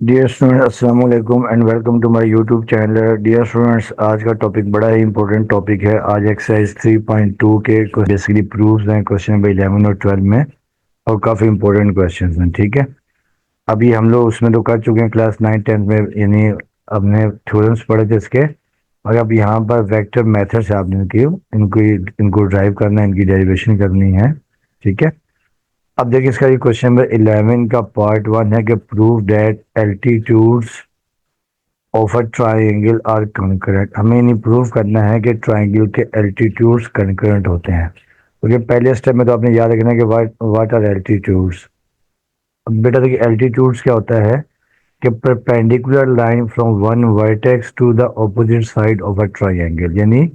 Dear student अस्सलाम वालेकुम and welcome to my YouTube channel. Dear students, आज का टॉपिक बड़ा ही इंपॉर्टेंट टॉपिक है। आज एक्सरसाइज 3.2 के बेसिकली प्रूफ्स हैं क्वेश्चन नंबर 11 और 12 में, और काफ़ी इंपॉर्टेंट क्वेश्चंस हैं। ठीक है, अभी हम लोग उसमें तो कर चुके हैं क्लास 9 10 में, यानी अपने थ्योरम्स पढ़े थे इसके। और अब यहाँ पर वेक्टर मेथड्स आपने इनको इनको ड्राइव करना है, इनकी डेरिवेशन करनी है। ठीक है, अब देखिए इसका ये क्वेश्चन नंबर 11 का पार्ट 1 है कि prove that altitudes of a triangle are concurrent. हमें नहीं प्रूव करना है कि ट्राइंगल के एल्टीट्यूड्स कंकरेंट होते हैं। क्योंकि पहले स्टेप में तो आपने याद रखना है कि व्हाट आर एल्टीट्यूड्स। अब बेटा देखिए, एल्टीट्यूड्स क्या होता है कि perpendicular line from one vertex to the opposite side of a triangle, यानी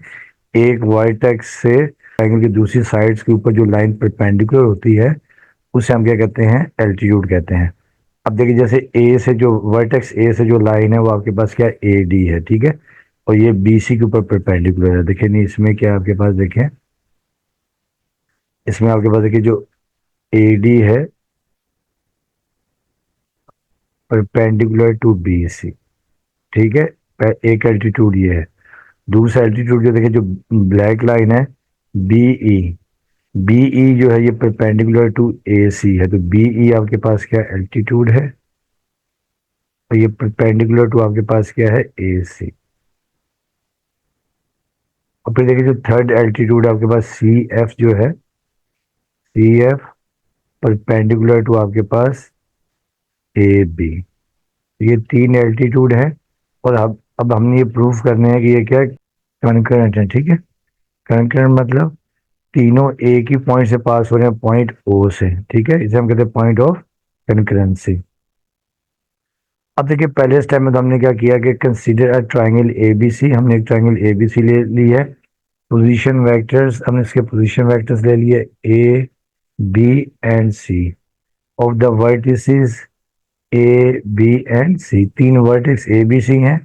एक वर्टेक्स से ट्राइंगल की दूसरी साइड्स के ऊपर जो लाइन परपेंडिकुलर होती है उसे हम क्या कहते हैं, एल्टीट्यूड कहते हैं। अब देखिए, जैसे ए से जो वर्टेक्स ए से जो लाइन है वो आपके पास क्या ए डी है। ठीक है, और ये बी सी के ऊपर परपेंडिकुलर है। देखिए नहीं, इसमें क्या आपके पास, देखें इसमें आपके पास देखिए जो ए डी है परपेंडिकुलर टू बी सी। ठीक है, एक एल्टीट्यूड ये है। दूसरा एल्टीट्यूड जो देखिए जो ब्लैक लाइन है बीई, बीई जो है ये परपेंडिकुलर टू ए सी है। तो बीई आपके पास क्या एल्टीट्यूड है, और ये परपेंडिकुलर टू आपके पास क्या है, ए सी। और फिर देखिए जो थर्ड एल्टीट्यूड आपके पास सी एफ जो है, सी एफ परपेंडिकुलर टू आपके पास ए बी। ये तीन एल्टीट्यूड है। और अब हमने ये प्रूफ करने हैं कि ये क्या कनकरेंट है। ठीक है, कनकरेंट मतलब तीनों एक ही पॉइंट से पास हो रहे हैं, पॉइंट ओ से। ठीक है, इसे हम कहते हैं पॉइंट ऑफ कनकरेंसी। अब देखिए पहले स्टेप में तो हमने क्या किया कि कंसीडर अ ट्राइंगल एबीसी। हमने एक ट्राइंगल एबीसी ले ली है। पोजीशन वेक्टर्स, हमने इसके पोजीशन वेक्टर्स ले लिए A B and C of the vertices A B and C. तीन वर्टेक्स ए बी सी हैं,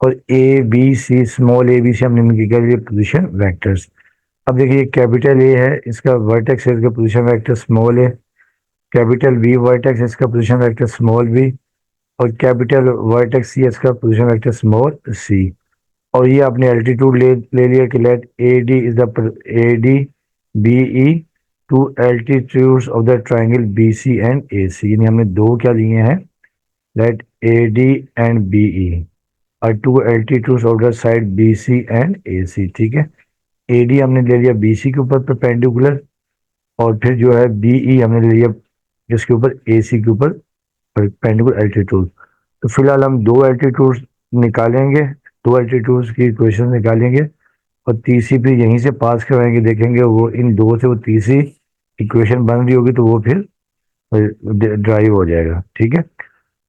और A B C small A B C हमने इनकी क्या लिए पोजीशन वेक्टर्स। अब देखिए कैपिटल ए है, इसका वर्टेक्स है, इसका पोजीशन वेक्टर स्मॉल है। कैपिटल बी वर्टेक्स है, इसका पोजीशन वेक्टर स्मॉल बी। और कैपिटल वर्टेक्स सी, इसका पोजीशन वेक्टर स्मॉल सी। और ये आपने एल्टीट्यूड ले लिया कि let A D is the A D B E two altitudes of the triangle B C and A C. यानी हमने दो क्या लिए हैं, let A D and B E और two altitudes of the side B C and A C. ठीक है, A D हमने ले लिया बी सी के ऊपर परपेंडिकुलर, और फिर जो है बी ई हमने ले लिया जिसके ऊपर ए सी के ऊपर परपेंडिकुलर एल्टीट्यूड। तो फिलहाल हम दो एल्टीट्यूड्स निकालेंगे, दो एल्टीट्यूड्स की इक्वेशन निकालेंगे, और तीसरी फिर यहीं से पास करवाएंगे। देखेंगे वो इन दो से वो तीसरी इक्वेशन बन रही होगी तो वो फिर ड्राइव हो जाएगा। ठीक है,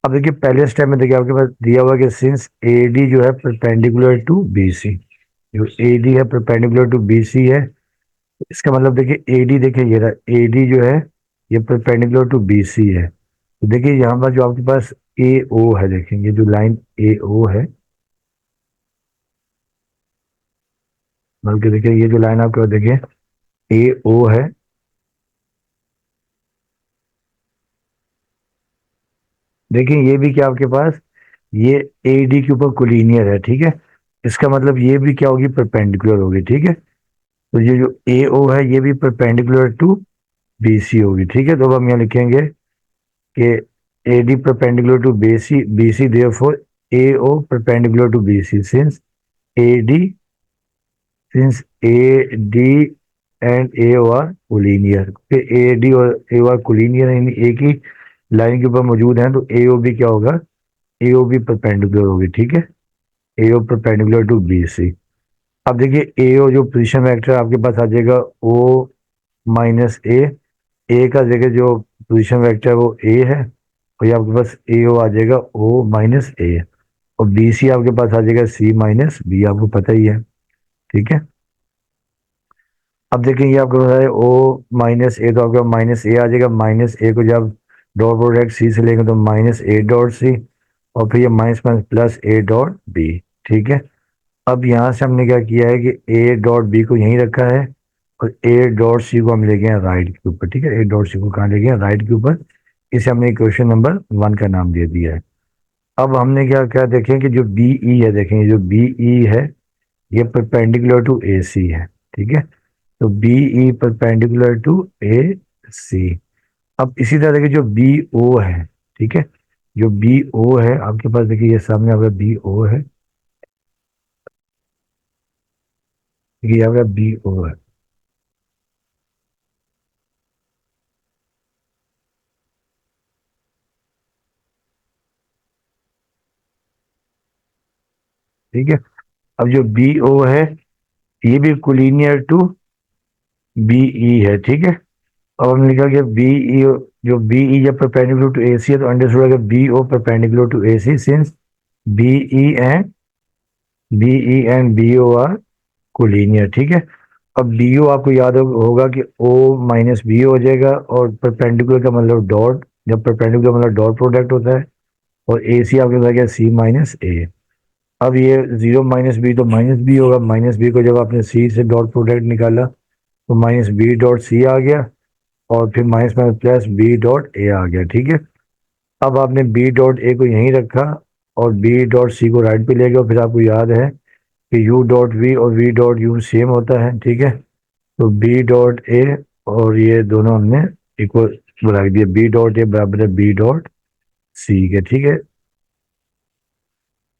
अब देखिए पहले स्टेप में देखिए आपके पास दिया हुआ है कि सिंस ए डी जो है परपेंडिकुलर टू बी सी, जो ए डी है परपेंडिकुलर टू बी सी है, इसका मतलब देखिए ए डी, देखिए ये रहा ए डी जो है ये परपेंडिकुलर टू बी सी है। तो देखिए यहाँ पर जो आपके पास ए ओ है, देखेंगे जो लाइन ए ओ है, बल्कि देखिए ये जो लाइन आपके पास देखिए ए ओ है, देखिए ये भी क्या आपके पास ये ए डी के ऊपर कोलिनियर है। ठीक है, इसका मतलब ये भी क्या होगी, परपेंडिकुलर होगी। ठीक है, तो ये जो ए ओ है ये भी परपेंडिकुलर टू बी सी होगी। ठीक है, तो अब हम यहाँ लिखेंगे कि A D perpendicular to B C therefore A O perpendicular to B C since A D since A D and A O are collinear. फिर ए डी और ए ओ आर कोलिनियर, यानी एक ही लाइन के ऊपर मौजूद हैं, तो ए ओ भी क्या होगा, ए ओ भी परपेंडिकुलर होगी। ठीक है, ए ओ परपेंडिकुलर टू बी सी। अब देखिए ए ओ जो पोजीशन वेक्टर आपके पास आ जाएगा ओ माइनस ए का जगह जो पोजीशन वेक्टर है वो ए है, और ये आपके पास ए ओ आ जाएगा ओ माइनस ए, और बी सी आपके पास आ जाएगा सी माइनस बी, आपको पता ही है। ठीक है, अब देखें ये आपको पता है ओ माइनस ए, तो आपका माइनस ए आ जाएगा। माइनस ए को जब डॉट प्रोडक्ट सी से लेंगे तो माइनस ए डॉट सी, और फिर ये minus minus plus A dot B. ठीक है, अब यहाँ से हमने क्या किया है कि ए डॉट बी को यहीं रखा है, और ए डॉट सी को हम ले गए राइट के ऊपर। ठीक है, ए डॉट सी को कहाँ ले गए, राइट के ऊपर। इसे हमने इक्वेशन नंबर 1 का नाम दे दिया है। अब हमने क्या क्या देखें कि जो बी ई है, देखें जो बी ई है ये परपेंडिकुलर टू ए सी है, ठीक है। तो B E perpendicular to A सी। अब इसी तरह के जो बी ओ है, ठीक है, जो बी ओ है आपके पास, देखिए ये सामने आपका बी ओ है, ये आपका बी ओ है, ठीक है। अब जो बी ओ है ये भी कोलिनियर टू बी ई है, ठीक है। अब हमने लिखा कि बी ई, जो बी ई जब परपेंडिकुलर टू ए सी है तो अंडरस्टूड है कि B O perpendicular to A C since B E and B E and B O are collinear, ठीक है। अब बी ओ आपको याद होगा कि ओ माइनस बी हो जाएगा, और परपेंडिकुलर का मतलब डॉट, जब परपेंडिकुलर मतलब डॉट प्रोडक्ट होता है, और ए सी आपके पास गया सी माइनस ए। अब ये जीरो माइनस बी तो माइनस बी होगा, माइनस बी को जब आपने सी से डॉट प्रोडक्ट निकाला तो माइनस बी डॉट सी आ गया, और फिर minus minus plus B dot A आ गया, ठीक है। अब आपने बी डॉट ए को यहीं रखा और बी डॉट सी को राइट पे ले गया, फिर आपको याद है कि यू डॉट वी और वी डॉट यू सेम होता है, ठीक है। तो बी डॉट ए और ये दोनों हमने इक्वल बना दिए, बी डॉट ए बराबर है बी डॉट सी के, ठीक है।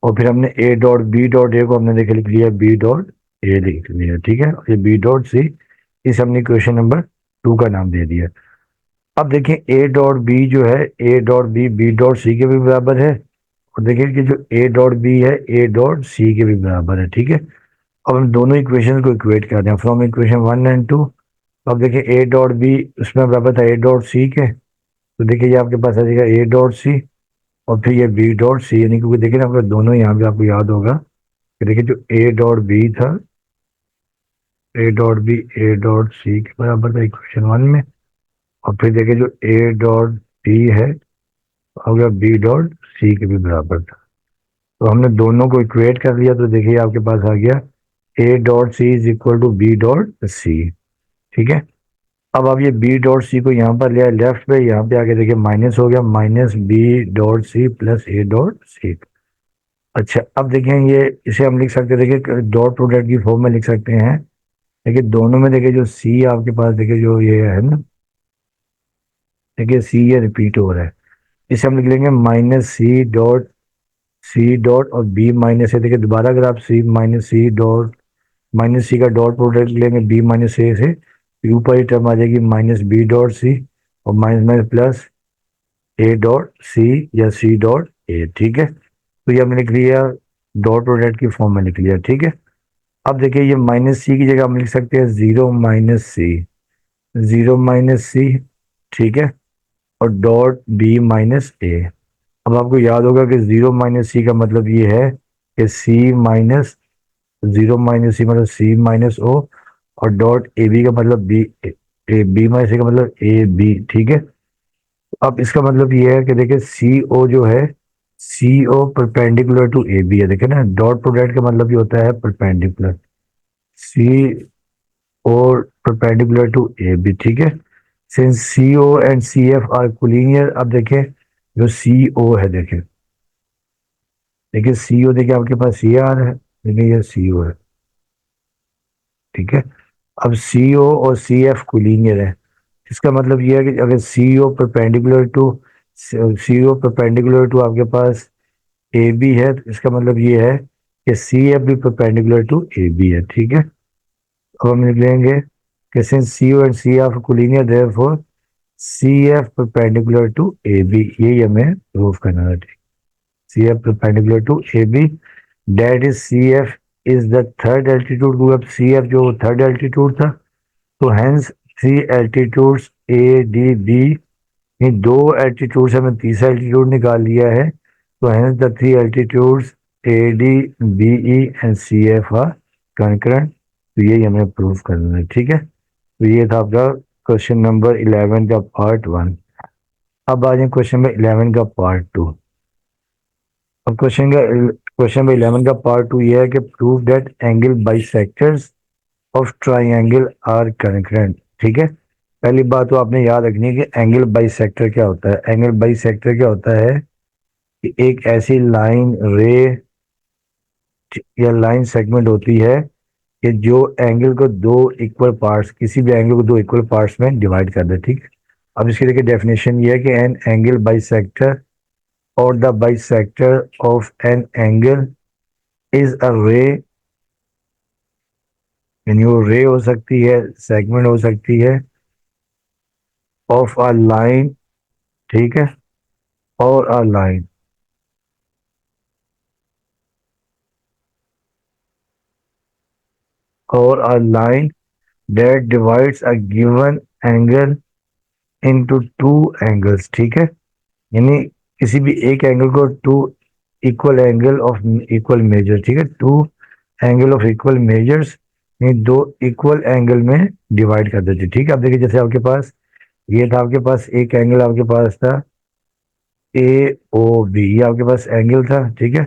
और फिर हमने A dot B dot A को हमने देखे लिख लिया बी डॉट ए लिख लिया, ठीक है। ये बी डॉट सी, इस हमने क्वेश्चन नंबर 2 का नाम दे दिया। अब देखिए ए डॉट बी जो है, A dot B B dot C के भी बराबर है, और देखिए कि जो ए डॉट बी है ए डॉट सी के भी बराबर है, ठीक है। अब हम दोनों इक्वेशन को इक्वेट कर रहे हैं फ्रॉम इक्वेशन 1 एंड 2। अब देखिए ए डॉट बी उसमें बराबर था ए डॉट सी के, तो देखिए ये आपके पास आ जाएगा ए डॉट सी, और फिर ये बी डॉट सी, यानी क्योंकि देखिए ना आपका दोनों यहाँ पे आपको याद होगा कि देखिए जो ए डॉट बी था, A dot B A dot C के बराबर था इक्वेशन 1 में, और फिर देखिए जो ए डॉट बी है हो गया बी डॉट सी के भी बराबर था। तो हमने दोनों को इक्वेट कर लिया, तो देखिए आपके पास आ गया A dot C is equal to B dot C, ठीक है। अब आप ये बी डॉट सी को यहाँ पर ले आए लेफ्ट पे, यहाँ पे आके देखिए माइनस हो गया, minus B dot C plus A dot C. अच्छा अब देखिए ये इसे हम लिख सकते हैं, देखिए डॉट प्रोडक्ट की फॉर्म में लिख सकते हैं। देखिए दोनों में देखिए जो सी आपके पास देखिए जो ये है ना, देखिए सी ये रिपीट हो रहा है, इसे हम लिख लेंगे माइनस सी डॉट और बी माइनस है। देखिए दोबारा अगर आप सी माइनस सी डॉट माइनस सी का डॉट प्रोडक्ट लेंगे बी माइनस ए से, तो ऊपर ही टर्म आ जाएगी माइनस बी डॉट सी और minus minus plus A dot C या सी डॉट ए, ठीक है। तो ये हमने लिख लिया, डॉट प्रोडक्ट की फॉर्म में लिख लिया, ठीक है। अब देखिए ये माइनस सी की जगह हम लिख सकते हैं जीरो माइनस सी, जीरो माइनस सी, ठीक है, और डॉट बी माइनस ए। अब आपको याद होगा कि जीरो माइनस सी का मतलब ये है कि सी माइनस, जीरो माइनस सी मतलब सी माइनस ओ, और डॉट ए बी का मतलब बी, ए बी माइनस सी का मतलब ए बी, ठीक है। अब इसका मतलब ये है कि देखिए सी ओ जो है, सी O perpendicular to A B है, देखिए ना डॉट प्रोडक्ट का मतलब ये होता है perpendicular, C O perpendicular to A B, ठीक है। Since C O and C F are collinear, अब देखिए जो सी ओ है, देखिए देखिए सी ओ, देखिए आपके पास सी आर है, देखिए ये सी ओ है, ठीक है। अब सी ओ और सी एफ कोलिनियर है, इसका मतलब ये है कि अगर C O perpendicular to, C O perpendicular to आपके पास ए बी है, तो इसका मतलब ये है कि सी एफ भी परपेंडिकुलर टू ए बी है, ठीक है। अब हम लिख लेंगे कि since C O and C F collinear therefore C F perpendicular to A B, यही हमें प्रूव करना है, ठीक। C F perpendicular to A B, that is C F is the third altitude group. अब सी एफ जो third altitude था, तो hence three altitudes A D B, ये दो एल्टीट्यूड से हमने तीसरा एल्टीट्यूड निकाल लिया है, तो hence the three altitudes A D B E and C F are concurrent. तो यही हमें प्रूव करना है, ठीक है। तो ये था आपका क्वेश्चन नंबर 11 का पार्ट 1। अब आ जाए क्वेश्चन नंबर 11 का पार्ट 2। अब क्वेश्चन नंबर 11 का पार्ट 2 ये है कि prove that angle bisectors of triangle are concurrent, ठीक है। पहली बात तो आपने याद रखनी है कि एंगल बाइसेक्टर क्या होता है। एंगल बाइसेक्टर क्या होता है कि एक ऐसी लाइन रे या लाइन सेगमेंट होती है कि जो एंगल को दो इक्वल पार्ट्स, किसी भी एंगल को दो इक्वल पार्ट्स में डिवाइड कर दे, ठीक। अब इसकी देखिए डेफिनेशन ये है कि एन एंगल बाइसेक्टर और the bisector of an angle is a रे, यानी वो रे हो सकती है, सेगमेंट हो सकती है, ऑफ अ लाइन, ठीक है, और अ लाइन, और a line that divides a given angle into two angles, ठीक है। यानी किसी भी एक एंगल को two equal angle of equal measure, ठीक है, two angle of equal measures, ये दो इक्वल एंगल में डिवाइड कर देते, ठीक है। अब देखिए जैसे आपके पास ये था, आपके पास एक एंगल आपके पास था ए ओ बी, ये आपके पास एंगल था, ठीक है।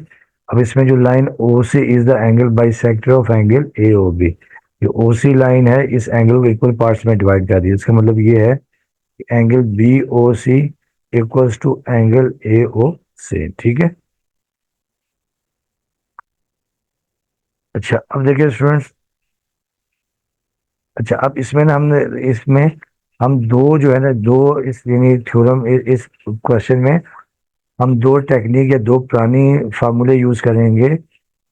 अब इसमें जो line O C is the angle bisector of angle A O B, ये ओ सी लाइन है, इस एंगल को इक्वल पार्ट्स में डिवाइड कर दिया। इसका मतलब ये है कि angle B O C equals to angle A O C, ठीक है। अच्छा अब देखिए स्टूडेंट्स, अच्छा अब इसमें ना हमने इसमें हम दो जो है ना, दो इस यानी थ्योरम इस क्वेश्चन में हम दो टेक्निक या दो पुरानी फार्मूले यूज करेंगे,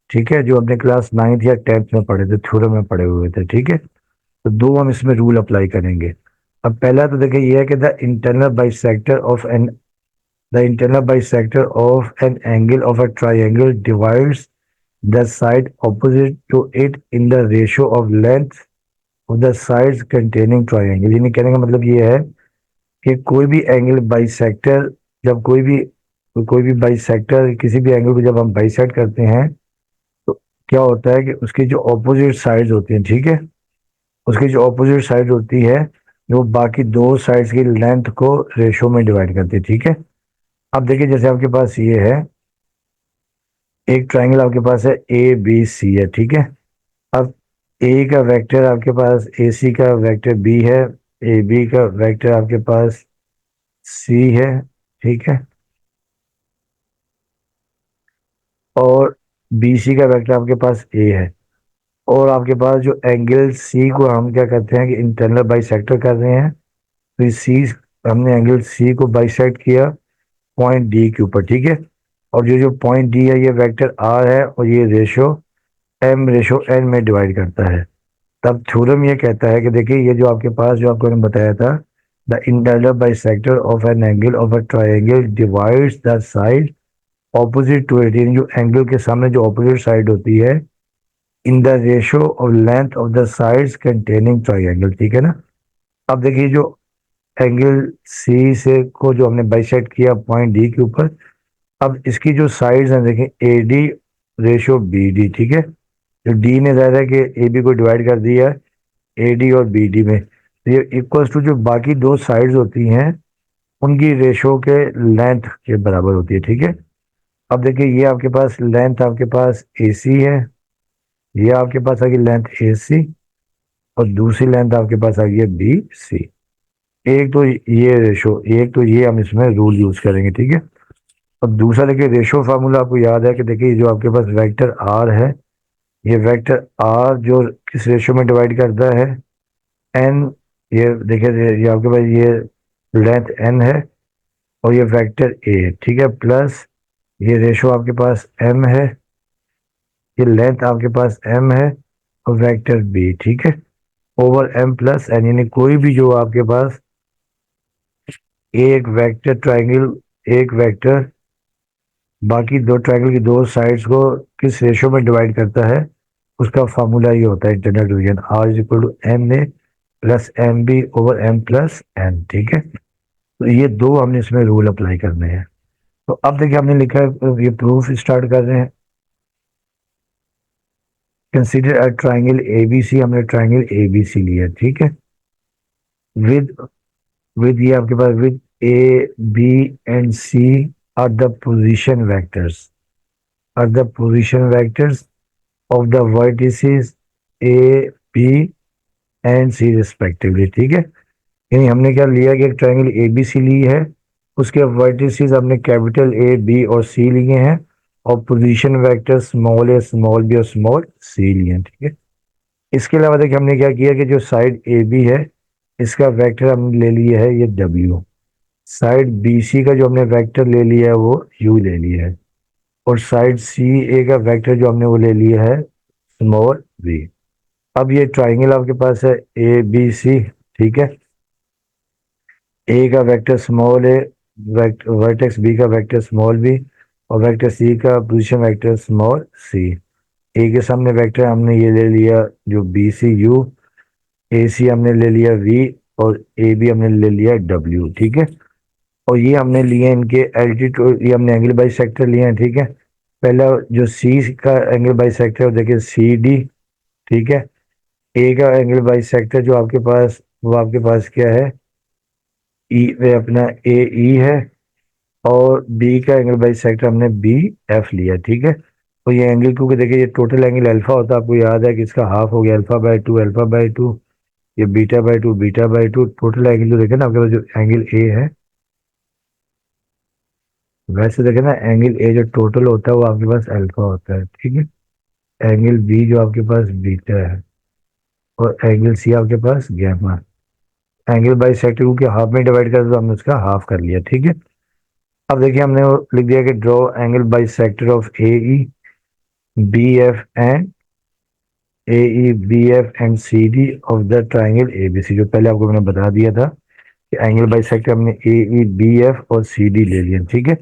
ठीक है, जो अपने क्लास 9th या 10th में पढ़े थे, थ्योरम में पढ़े हुए थे, ठीक है। तो दो हम इसमें रूल अप्लाई करेंगे। अब पहला तो देखिए ये है कि the internal bisector of an angle of a triangle divides the side opposite to it in the ratio of length of the sides containing triangle. यानी कहने का मतलब ये है कि कोई भी एंगल बाइसेक्टर, जब कोई भी बाइसेक्टर किसी भी एंगल को जब हम बाइसेक्ट करते हैं तो क्या होता है कि उसकी जो ऑपोजिट साइड्स होती हैं, ठीक है, उसकी जो ऑपोजिट साइड होती है वो बाकी दो साइड्स की लेंथ को रेशो में डिवाइड करती है, ठीक है। अब देखिए जैसे आपके पास ये है, एक ट्राइंगल आपके पास है ए बी सी है, ठीक है। अब ए का वेक्टर आपके पास ए सी का वेक्टर बी है, ए बी का वेक्टर आपके पास सी है, ठीक है, और बी सी का वेक्टर आपके पास ए है। और आपके पास जो एंगल सी को हम क्या करते हैं कि इंटरनल बाइसेक्टर कर रहे हैं, तो इस सी, हमने एंगल सी को बाइसेक्ट किया पॉइंट डी के ऊपर, ठीक है। और जो जो पॉइंट डी है ये वेक्टर आर है, और ये रेशो एन में डिवाइड करता है। तब थ्योरम ये कहता है कि देखिए ये जो आपके पास जो आपको मैंने बताया था, the internal bisector of an angle of a triangle divides the side opposite to it, यानी जो एंगल के सामने जो ऑपोजिट साइड होती है, इन the ratio of length of the sides containing triangle, ठीक है ना। अब देखिए जो एंगल सी से को जो हमने बाइसेक्ट किया पॉइंट डी के ऊपर, अब इसकी जो साइड्स हैं देखें A D ratio B D, ठीक है। जो डी ने ज़ाहिर है कि ए बी को डिवाइड कर दिया ए डी और बी डी में, तो ये इक्वल्स टू जो बाकी दो साइड्स होती हैं उनकी रेशो के लेंथ के बराबर होती है, ठीक है। अब देखिए ये आपके पास लेंथ आपके पास ए सी है, ये आपके पास आ गई लेंथ ए सी, और दूसरी लेंथ आपके पास आ गई है बी सी। एक तो ये हम इसमें रूल यूज करेंगे, ठीक है। और दूसरा देखिए रेशो फार्मूला आपको याद है कि देखिए जो आपके पास वेक्टर आर है, ये वेक्टर आर जो किस रेशो में डिवाइड करता है, एन, ये देखिए ये आपके पास ये लेंथ एन है, और ये वेक्टर ए, ठीक है, प्लस ये रेशो आपके पास एम है, ये लेंथ आपके पास एम है, और वेक्टर बी, ठीक है, ओवर एम प्लस एन। यानी कोई भी जो आपके पास एक वेक्टर बाकी दो ट्रायंगल की दो साइड्स को किस रेशो में डिवाइड करता है, उसका फार्मूला ये होता है internal division, R is equal to M A plus M B over M plus N, ठीक है। तो ये दो हमने इसमें रूल अप्लाई करने हैं। तो अब देखिए हमने लिखा है, ये प्रूफ स्टार्ट कर रहे हैं। Consider a triangle A B C, हमने ट्राइंगल ए बी सी लिया, ठीक है, विद विद ये आपके पास with A B and C are the position vectors, of the vertices A B and C respectively, ठीक है। यानी हमने क्या लिया कि एक ट्राइंगल ए बी सी ली है, उसके वर्टिसेस हमने कैपिटल ए बी और सी लिए हैं, और पोजीशन वेक्टर स्मॉल ए स्मॉल बी और स्मॉल सी लिए हैं, ठीक है। इसके अलावा देखिए हमने क्या किया कि जो साइड ए बी है इसका वेक्टर हमने ले लिया है ये डब्ल्यू, साइड बी सी का जो हमने वेक्टर ले लिया है वो यू ले लिया है, और साइड सी ए का वेक्टर जो हमने वो ले लिया है स्मॉल वी। अब ये ट्राइंगल आपके पास है ए बी सी, ठीक है। ए का वेक्टर स्मॉल ए, वर्टेक्स बी का वेक्टर स्मॉल बी, और वेक्टर सी का पोजीशन वेक्टर स्मॉल सी। ए के सामने वेक्टर हमने ये ले लिया जो बी सी यू, ए सी हमने ले लिया वी, और ए बी हमने ले लिया डब्ल्यू, ठीक है। और ये हमने लिए इनके एल्टीट्यूड, ये हमने एंगल बाई सेक्टर लिए हैं, ठीक है। पहला जो सी का एंगल बाई सेक्टर देखिए सी डी, ठीक है। ए का एंगल बाई सेक्टर जो आपके पास वो आपके पास क्या है ई में अपना ए ई है, और बी का एंगल बाई सेक्टर हमने बी एफ लिया, ठीक है। तो ये एंगल क्योंकि देखिए ये टोटल एंगल अल्फा होता है, आपको याद है कि इसका हाफ हो गया alpha by two, alpha by two, ये beta by two, beta by two, total angle जो देखे ना आपके पास जो एंगल ए है, वैसे देखे ना एंगल ए जो टोटल होता है वो आपके पास अल्फा होता है, ठीक है। एंगल बी जो आपके पास बीटा है, और एंगल सी आपके पास गैमा। एंगल बाई सेक्टर क्योंकि हाफ में डिवाइड कर, तो हमने उसका हाफ कर लिया, ठीक है। अब देखिए हमने वो लिख दिया कि draw angle bisector of A E B F and A E B F and C D of the triangle A B C, जो पहले आपको मैंने बता दिया था कि एंगल बाई सेक्टर हमने ए ई बी एफ और सी डी ले लिया, ठीक है।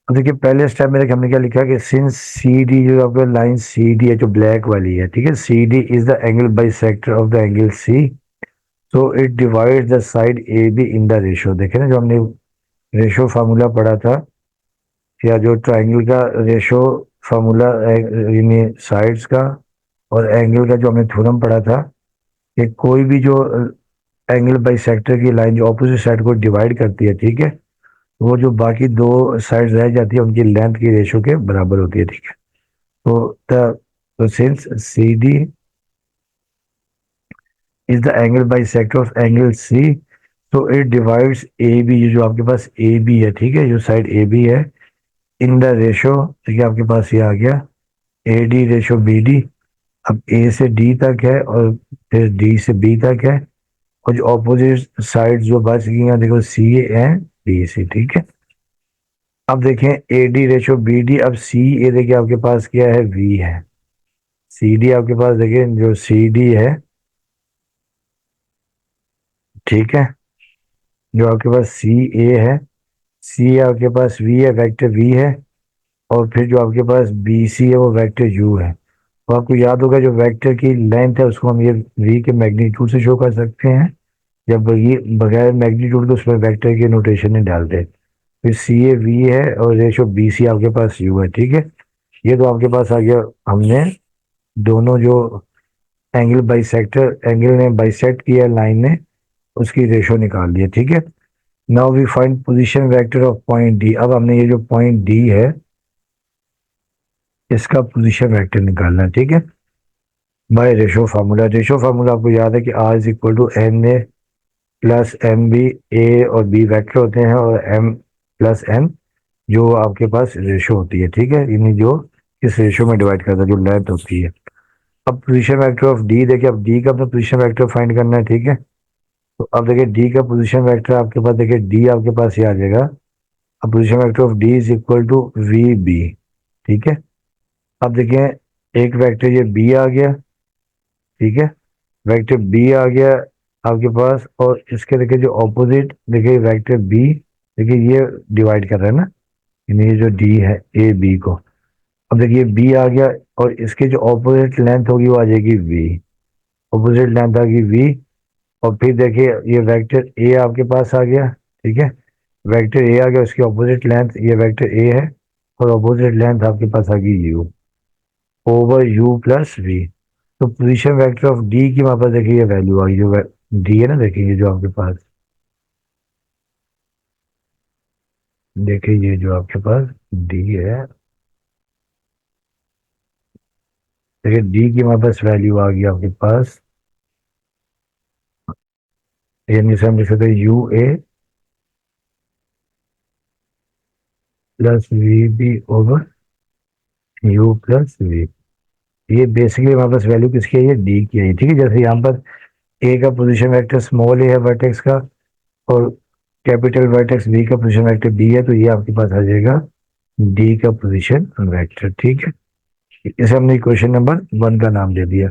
अब देखिए पहले स्टेप में देखिए हमने क्या लिखा कि सिंस सी डी जो आपका लाइन सी डी है जो ब्लैक वाली है, ठीक है, C D is the angle bisector of the angle C, so it divide the side A B in the ratio. देखे ना जो हमने रेशो फार्मूला पढ़ा था, या जो ट्राइंगल का रेशो फार्मूला यानी साइड्स का और एंगल का जो हमने थ्योरम पढ़ा था कि कोई भी जो एंगल बाई सेक्टर की लाइन जो ऑपोजिट साइड को डिवाइड करती है, ठीक है, वो जो बाकी दो साइड्स रह जाती है उनकी लेंथ की रेशो के बराबर होती है, ठीक है। तो since C D is the angle bisector of angle C, तो इट डिवाइड्स ए बी, जो आपके पास ए बी है, ठीक है, जो साइड ए बी है, इन द रेशो, ठीक है, आपके पास ये आ गया A D ratio B D. अब ए से डी तक है और फिर डी से बी तक है, और जो ऑपोजिट साइड जो बच गई हैं देखो सी एंड डी सी, ठीक है। अब देखें A D ratio B D, अब सी ए देखिए आपके पास क्या है वी है, सी डी आपके पास देखिए जो सी डी है, ठीक है, जो आपके पास सी ए है, सी आपके पास वी है, वेक्टर वी है, और फिर जो आपके पास बी सी है वो वेक्टर यू है। तो आपको याद होगा जो वेक्टर की लेंथ है उसको हम ये वी के मैग्नीट्यूड से शो कर सकते हैं, जब ये बगैर मैग्नीट्यूड तो उसमें वेक्टर के नोटेशन नहीं डालते। फिर सी ए वी है और रेशो बी सी आपके पास यू है, ठीक है। ये तो आपके पास आ गया, हमने दोनों जो एंगल बाइसेक्टर एंगल ने बाइसेक्ट किया लाइन ने उसकी रेशो निकाल लिया, ठीक है। Now we find position vector of point D. अब हमने ये जो पॉइंट डी है इसका पोजीशन वेक्टर निकालना है, ठीक है, by ratio formula. Ratio formula आपको याद है कि R is equal to N A plus M B, A और बी वेक्टर होते हैं, और एम प्लस एन जो आपके पास रेशो होती है, ठीक है, यानी जो इस रेशो में डिवाइड करता है जो लेंथ होती है। अब पोजीशन वेक्टर ऑफ डी देखिए, अब डी का अपना पोजीशन वेक्टर फाइंड करना है, ठीक है। तो अब देखिए डी का पोजीशन वेक्टर आपके पास देखिए डी आपके पास ये आ जाएगा। अब position vector of D is equal to V B, ठीक है। अब देखिए एक वेक्टर ये बी आ गया, ठीक है, वेक्टर बी आ गया आपके पास, और इसके देखिए जो ऑपोजिट देखिए वेक्टर बी, देखिए ये डिवाइड कर रहा है ना, यानी ये जो डी है ए बी को। अब देखिए बी आ गया, और इसके जो ऑपोजिट लेंथ होगी वो आ जाएगी वी, ऑपोजिट लेंथ आ गई वी। और फिर देखिए ये वेक्टर ए आपके पास आ गया, ठीक है, वेक्टर ए आ गया, उसकी ऑपोजिट लेंथ ये वेक्टर ए है, और ऑपोजिट लेंथ आपके पास आ गई U over U plus V. तो पोजीशन वेक्टर ऑफ डी की वहां पर देखिए ये वैल्यू आ गई, जो डी है ना, देखिए जो आपके पास, देखिए ये जो आपके पास डी है, देखिए डी की वहां पास वैल्यू आ गई आपके पास, यानी से हम लिख सकते हैं U A plus V B over U plus V. ये बेसिकली हमारे पास वैल्यू किसकी है, ये डी की है, ठीक है। जैसे यहाँ पर ए का पोजीशन वेक्टर स्मॉल ए है वर्टेक्स का, और कैपिटल वर्टेक्स बी का पोजीशन वेक्टर बी है, तो ये आपके पास आ जाएगा डी का पोजीशन वेक्टर, ठीक है। इसे हमने क्वेश्चन नंबर 1 का नाम दे दिया।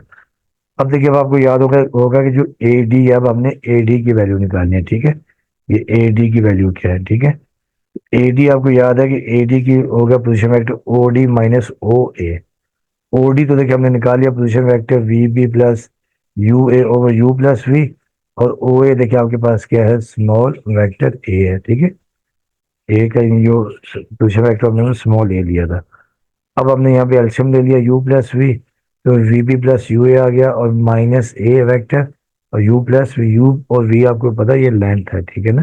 अब देखिए, अब आपको याद होगा होगा कि जो ए डी है, अब हमने ए डी की वैल्यू निकालनी है, ठीक है। ये ए डी की वैल्यू क्या है, ठीक है। ए डी आपको याद है कि ए डी की होगा position vector O D minus O A. O D तो देखिए हमने निकाल लिया, position vector V B plus U A over U plus V. और ओ ए देखिए आपके पास क्या है, स्मॉल वेक्टर ए है, ठीक है। ए का जो पोजीशन वेक्टर हमने स्मॉल ए लिया था। अब हमने यहाँ पे एल्शियम ले लिया u प्लस वी, तो वी बी प्लस यू ए आ गया, और माइनस ए वेक्टर, और u प्लस यू, और v आपको पता है ये लेंथ है, ठीक है ना।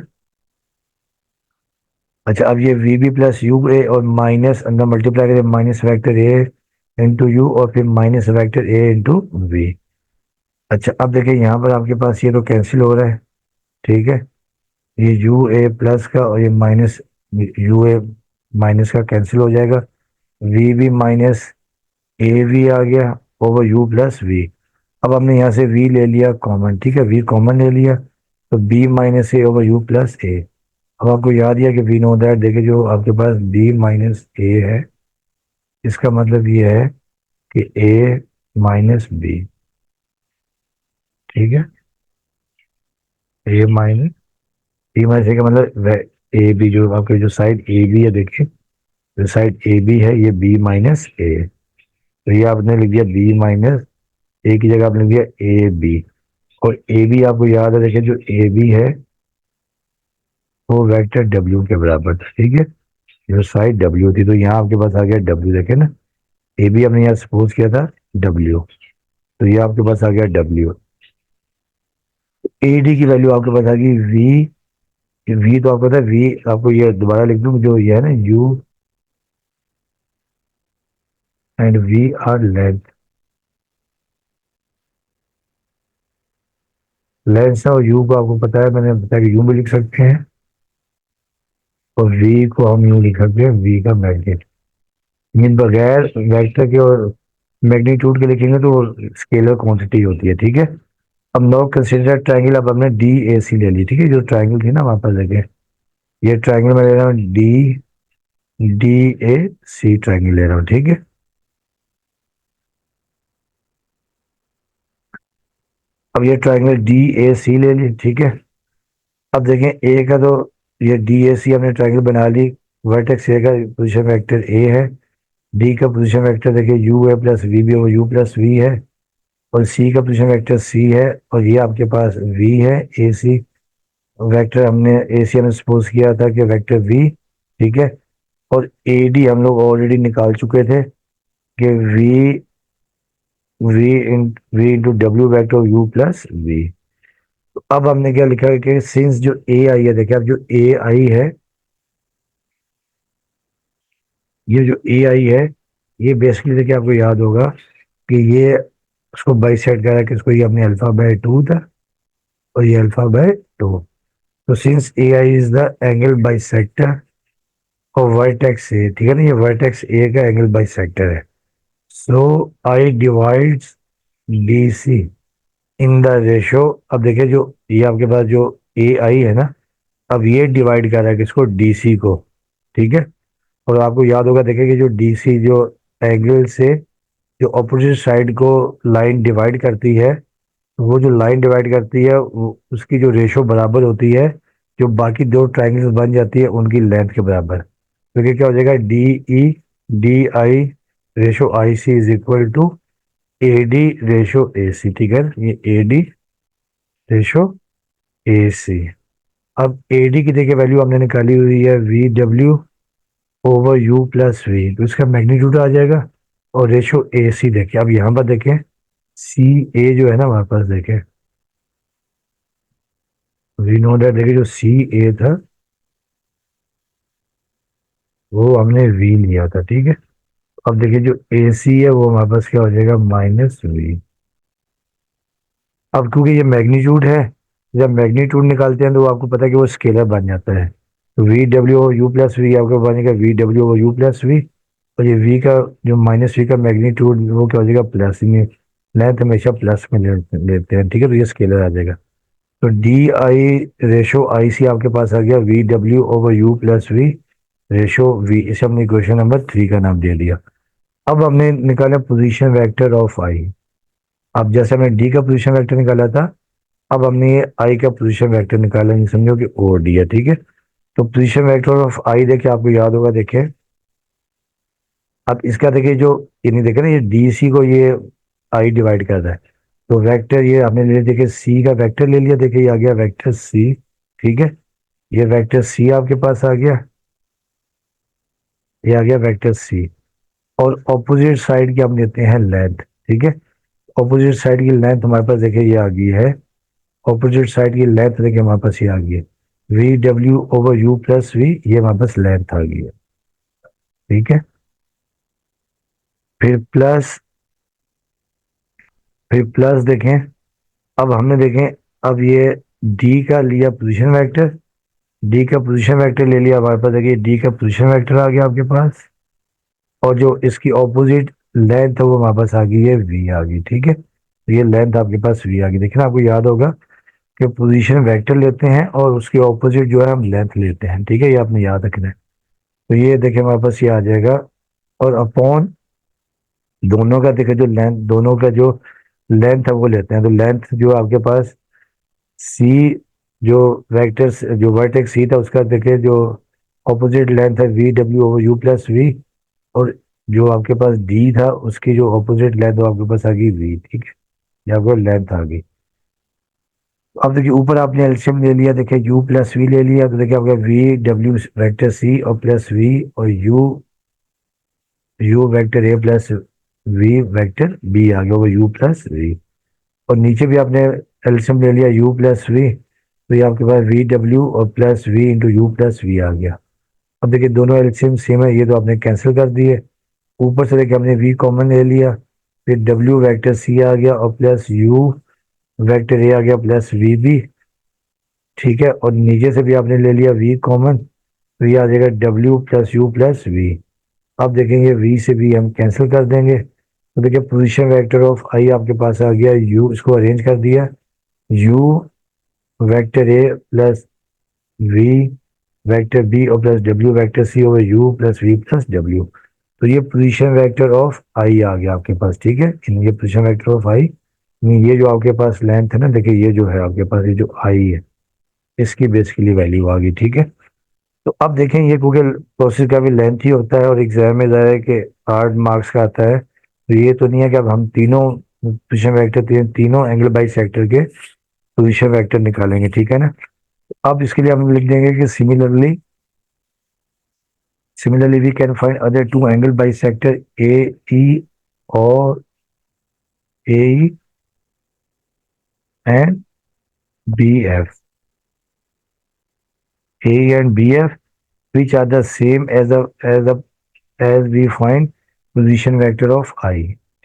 अच्छा, अब ये V B plus U A और माइनस अंदर मल्टीप्लाई करें, minus vector A into U, और फिर minus vector A into V. अच्छा, अब देखिए यहाँ पर आपके पास ये तो कैंसिल हो रहा है, ठीक है। ये यू ए प्लस का और ये माइनस यू ए माइनस का कैंसिल हो जाएगा। V B minus A V आ गया ओवर यू प्लस वी। अब हमने यहाँ से v ले लिया कॉमन, ठीक है, v कॉमन ले लिया, तो b minus A over U plus A. अब आपको याद ही है कि वी नो दैट, देखिए जो आपके पास b माइनस ए है, इसका मतलब ये है कि a माइनस बी, ठीक है। a माइनस b माइनस ए का मतलब ए बी, जो आपके जो साइड ए बी है, देखिए जो साइड ए बी है ये b माइनस ए। तो ये आपने लिख दिया b माइनस ए की जगह आपने लिख दिया ए बी। और ए बी आपको याद है, देखिए जो ए बी है वो वेक्टर डब्ल्यू के बराबर था, ठीक है। जो साइड डब्ल्यू थी, तो यहाँ आपके पास आ गया डब्ल्यू, देखे ना। ए बी हमने यहाँ सपोज किया था डब्ल्यू, तो ये आपके पास आ गया डब्ल्यू। ए डी की वैल्यू आपके पास आ गई वी। वी तो आपको पता है, वी आपको ये दोबारा लिख दूं, जो ये है ना U and V are length. Length और यू को आपको पता है, मैंने बताया कि यू भी लिख सकते हैं, और वी को हम यू लिख सकते हैं, वी का मैग्नेट। मीन बगैर वेक्टर के और मैग्नीट्यूड के लिखेंगे तो स्केलर क्वांटिटी होती है, ठीक है। अब नो कंसिडर ट्रायंगल, अब हमने डी ए सी ले ली, ठीक है। जो ट्रायंगल थी ना वहां पर देखें, ये ट्रायंगल मैं ले रहा हूँ D D A C triangle ले रहा हूँ, ठीक है। अब ये ट्रायंगल डी ए सी ले ली, ठीक है। अब देखें ए का तो ये डी ए सी हमने ट्रायंगल बना ली। वर्टेक्स ए का पोजीशन वेक्टर ए है, डी का पोजीशन वेक्टर देखिए U A plus V B over U plus V है, और सी का पोजीशन वेक्टर सी है, और ये आपके पास वी है ए सी। वेक्टर हमने ए सी हमने सपोज किया था कि वेक्टर वी, ठीक है। और ए डी हम लोग ऑलरेडी निकाल चुके थे कि V V in V into W vector U plus V. तो अब हमने क्या लिखा है कि सिंस जो ए आई है, देखिए अब जो ए आई है, ये जो ए आई है, ये बेसिकली देखिए आपको याद होगा कि ये उसको बाइसेक्ट करा कि इसको, ये अपने अल्फा बाय टू था, और ये अल्फा बाय टू। तो since A I is the angle bisector और वर्टेक्स ए, ठीक है ना, ये वर्टेक्स ए का एंगल बाइसेक्टर है। So I divides D C in the ratio. अब देखिए जो ये आपके पास जो ए आई है ना, अब ये डिवाइड कर रहा है किसको, डी सी को, ठीक है। और आपको याद होगा देखिए कि जो डी सी जो एंगल से जो अपोजिट साइड को लाइन डिवाइड करती है, तो वो जो लाइन डिवाइड करती है उसकी जो रेशो बराबर होती है जो बाकी दो ट्राइंगल्स बन जाती है उनकी लेंथ के बराबर। तो ये क्या हो जाएगा, D E D I ratio I C is equal to A D ratio A C, ठीक है। ये ए डी रेशो ए सी। अब ए डी की देखिए वैल्यू हमने निकाली हुई है V W over U plus V, तो इसका मैग्नीट्यूड आ जाएगा। और रेशो ए सी देखिए, अब यहाँ पर देखें सी ए जो है ना हमारे पास, देखें वी नो दैट, देखिए जो सी ए था वो हमने वी लिया था, ठीक है। अब देखिए जो ए सी है वो हमारे पास क्या हो जाएगा, माइनस वी। अब क्योंकि ये मैग्नीट्यूड है, जब मैग्नीट्यूड निकालते हैं तो आपको पता है कि वो स्केलर बन जाता है। तो V W over U plus V आपका बनेगा V W over U plus V, और ये वी का जो माइनस वी का मैग्नीट्यूड वो क्या हो जाएगा प्लस में, लेंथ हमेशा प्लस में लेते हैं, ठीक है, तो ये स्केलर आ जाएगा। तो डी आई रेशो आई सी आपके पास आ गया V W over U plus V ratio V, इसे हमने इक्वेशन नंबर 3 का नाम दे दिया। अब हमने निकाला पोजीशन वेक्टर ऑफ आई। अब जैसे हमने डी का पोजीशन वेक्टर निकाला था, अब हमने ये आई का पोजीशन वेक्टर निकाला, नहीं समझो कि ओ डी है, ठीक है। तो पोजीशन वेक्टर ऑफ आई देखिए, आपको याद होगा, देखिए अब इसका देखिए जो ये नहीं देखे ना, ये डी सी को ये आई डिवाइड कर रहा है, तो वेक्टर ये हमने ले लिया, देखिए सी का वेक्टर ले लिया, देखिए ये आ गया वेक्टर सी, ठीक है। ये वेक्टर सी आपके पास आ गया, ये आ गया वेक्टर सी। और ऑपोजिट साइड की हम लेते हैं लेंथ, ठीक है। ऑपोजिट साइड की लेंथ हमारे पास देखिए ये आ गई है, ऑपोजिट साइड की लेंथ देखिए हमारे पास ये आ गई है V W over U plus V, ये हमारे पास लेंथ आ गई है, ठीक है। फिर प्लस, फिर प्लस देखें, अब हमने देखें, अब ये डी का लिया पोजीशन वेक्टर, डी का पोजीशन वेक्टर ले लिया हमारे पास, देखिए डी का पोजीशन वेक्टर आ गया आपके पास, और जो इसकी ऑपोजिट लेंथ है वो हमारे पास आ गई है वी आ गई, ठीक है। तो ये लेंथ आपके पास वी आ गई, देखिए ना आपको याद होगा कि पोजीशन वेक्टर लेते हैं और उसके ऑपोजिट जो है हम लेंथ लेते हैं, ठीक है, ये आपने याद रखना है। तो ये देखिए हमारे पास ये आ जाएगा, और अपॉन दोनों का देखिए जो लेंथ, दोनों का जो लेंथ है वो लेते हैं, तो लेंथ जो आपके पास सी, जो वेक्टर जो वर्टेक्स सी था उसका देखिए जो ऑपोजिट लेंथ है V W over U plus V, और जो आपके पास डी था उसकी जो ऑपोजिट लेंथ वो आपके पास आ गई वी, ठीक है, ये आपको लेंथ आ गई। तो अब देखिए ऊपर आपने एलसीएम ले लिया, देखिए यू प्लस वी ले लिया, तो देखिए आपका वी डब्ल्यू वेक्टर सी और प्लस वी, और U U vector A plus V vector B आ गया, वो यू प्लस वी। और नीचे भी आपने एलसीएम ले लिया यू प्लस वी, तो ये आपके पास वी डब्ल्यू और plus V into U plus V आ गया। अब देखिए दोनों एलसीएम सेम है, ये तो आपने कैंसिल कर दिए। ऊपर से देखिए हमने वी कॉमन ले लिया, फिर डब्ल्यू वेक्टर सी आ गया और प्लस यू वेक्टर ए आ गया प्लस वी बी, ठीक है। और नीचे से भी आपने ले लिया वी कॉमन, तो ये आ जाएगा W plus U plus V. अब देखेंगे वी से भी हम कैंसिल कर देंगे, तो देखिए पोजीशन वेक्टर ऑफ आई आपके पास आ गया यू, इसको अरेंज कर दिया U vector A plus V vector B और plus W vector C over U plus V plus W. तो ये पोजीशन वेक्टर ऑफ आई आ गया आपके पास, ठीक है। ये पोजीशन वेक्टर ऑफ आई, ये जो आपके पास लेंथ है ना, देखिए ये जो है आपके पास ये जो आई है इसकी बेसिकली वैल्यू आ गई, ठीक है। तो अब देखें ये गूगल प्रोसेस का भी लेंथ ही होता है, और एग्जाम में ज़रा है कि 8 मार्क्स का आता है, तो ये तो नहीं है कि अब हम तीनों पोजीशन वेक्टर तीनों एंगल बाई सेक्टर के पोजीशन वेक्टर निकालेंगे, ठीक है ना। अब इसके लिए हम लिख देंगे कि similarly, similarly we can find other two angle bisector A E और A E and B F, A and B F which are the same as we find position vector of I,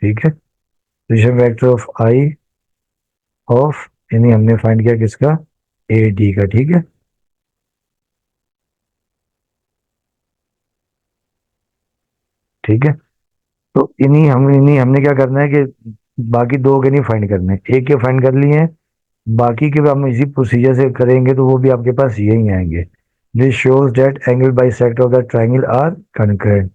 ठीक है। Position vector of I of, यानी हमने find किया किसका, A D का, ठीक है, ठीक है। तो इन्हीं हमने क्या करना है कि बाकी दो के नहीं फाइंड करने, एक के फाइंड कर लिए हैं, बाकी के भी हम इसी प्रोसीजर से करेंगे तो वो भी आपके पास यही आएंगे। This shows that angle bisector of the triangle are concurrent,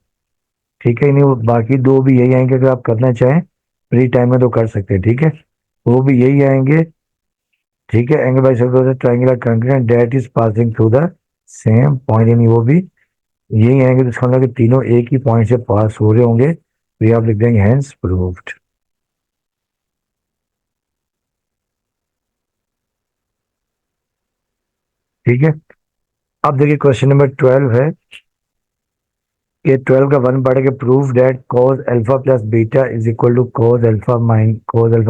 ठीक है। नहीं बाकी दो भी यही आएंगे, अगर आप करना चाहें फ्री टाइम में तो कर सकते हैं, ठीक है, वो भी यही आएंगे, ठीक है। Angle bisector triangle are concurrent that is passing through the same point, यानी वो भी यही आएंगे, तो इसका मतलब कि तीनों एक ही पॉइंट से पास हो रहे होंगे, तो ये आप लिख देंगे हैंस प्रूव्ड, ठीक है। अब देखिए क्वेश्चन नंबर 12 है, ये 12 का वन पढ़ के prove that cos alpha plus beta is equal to cos alpha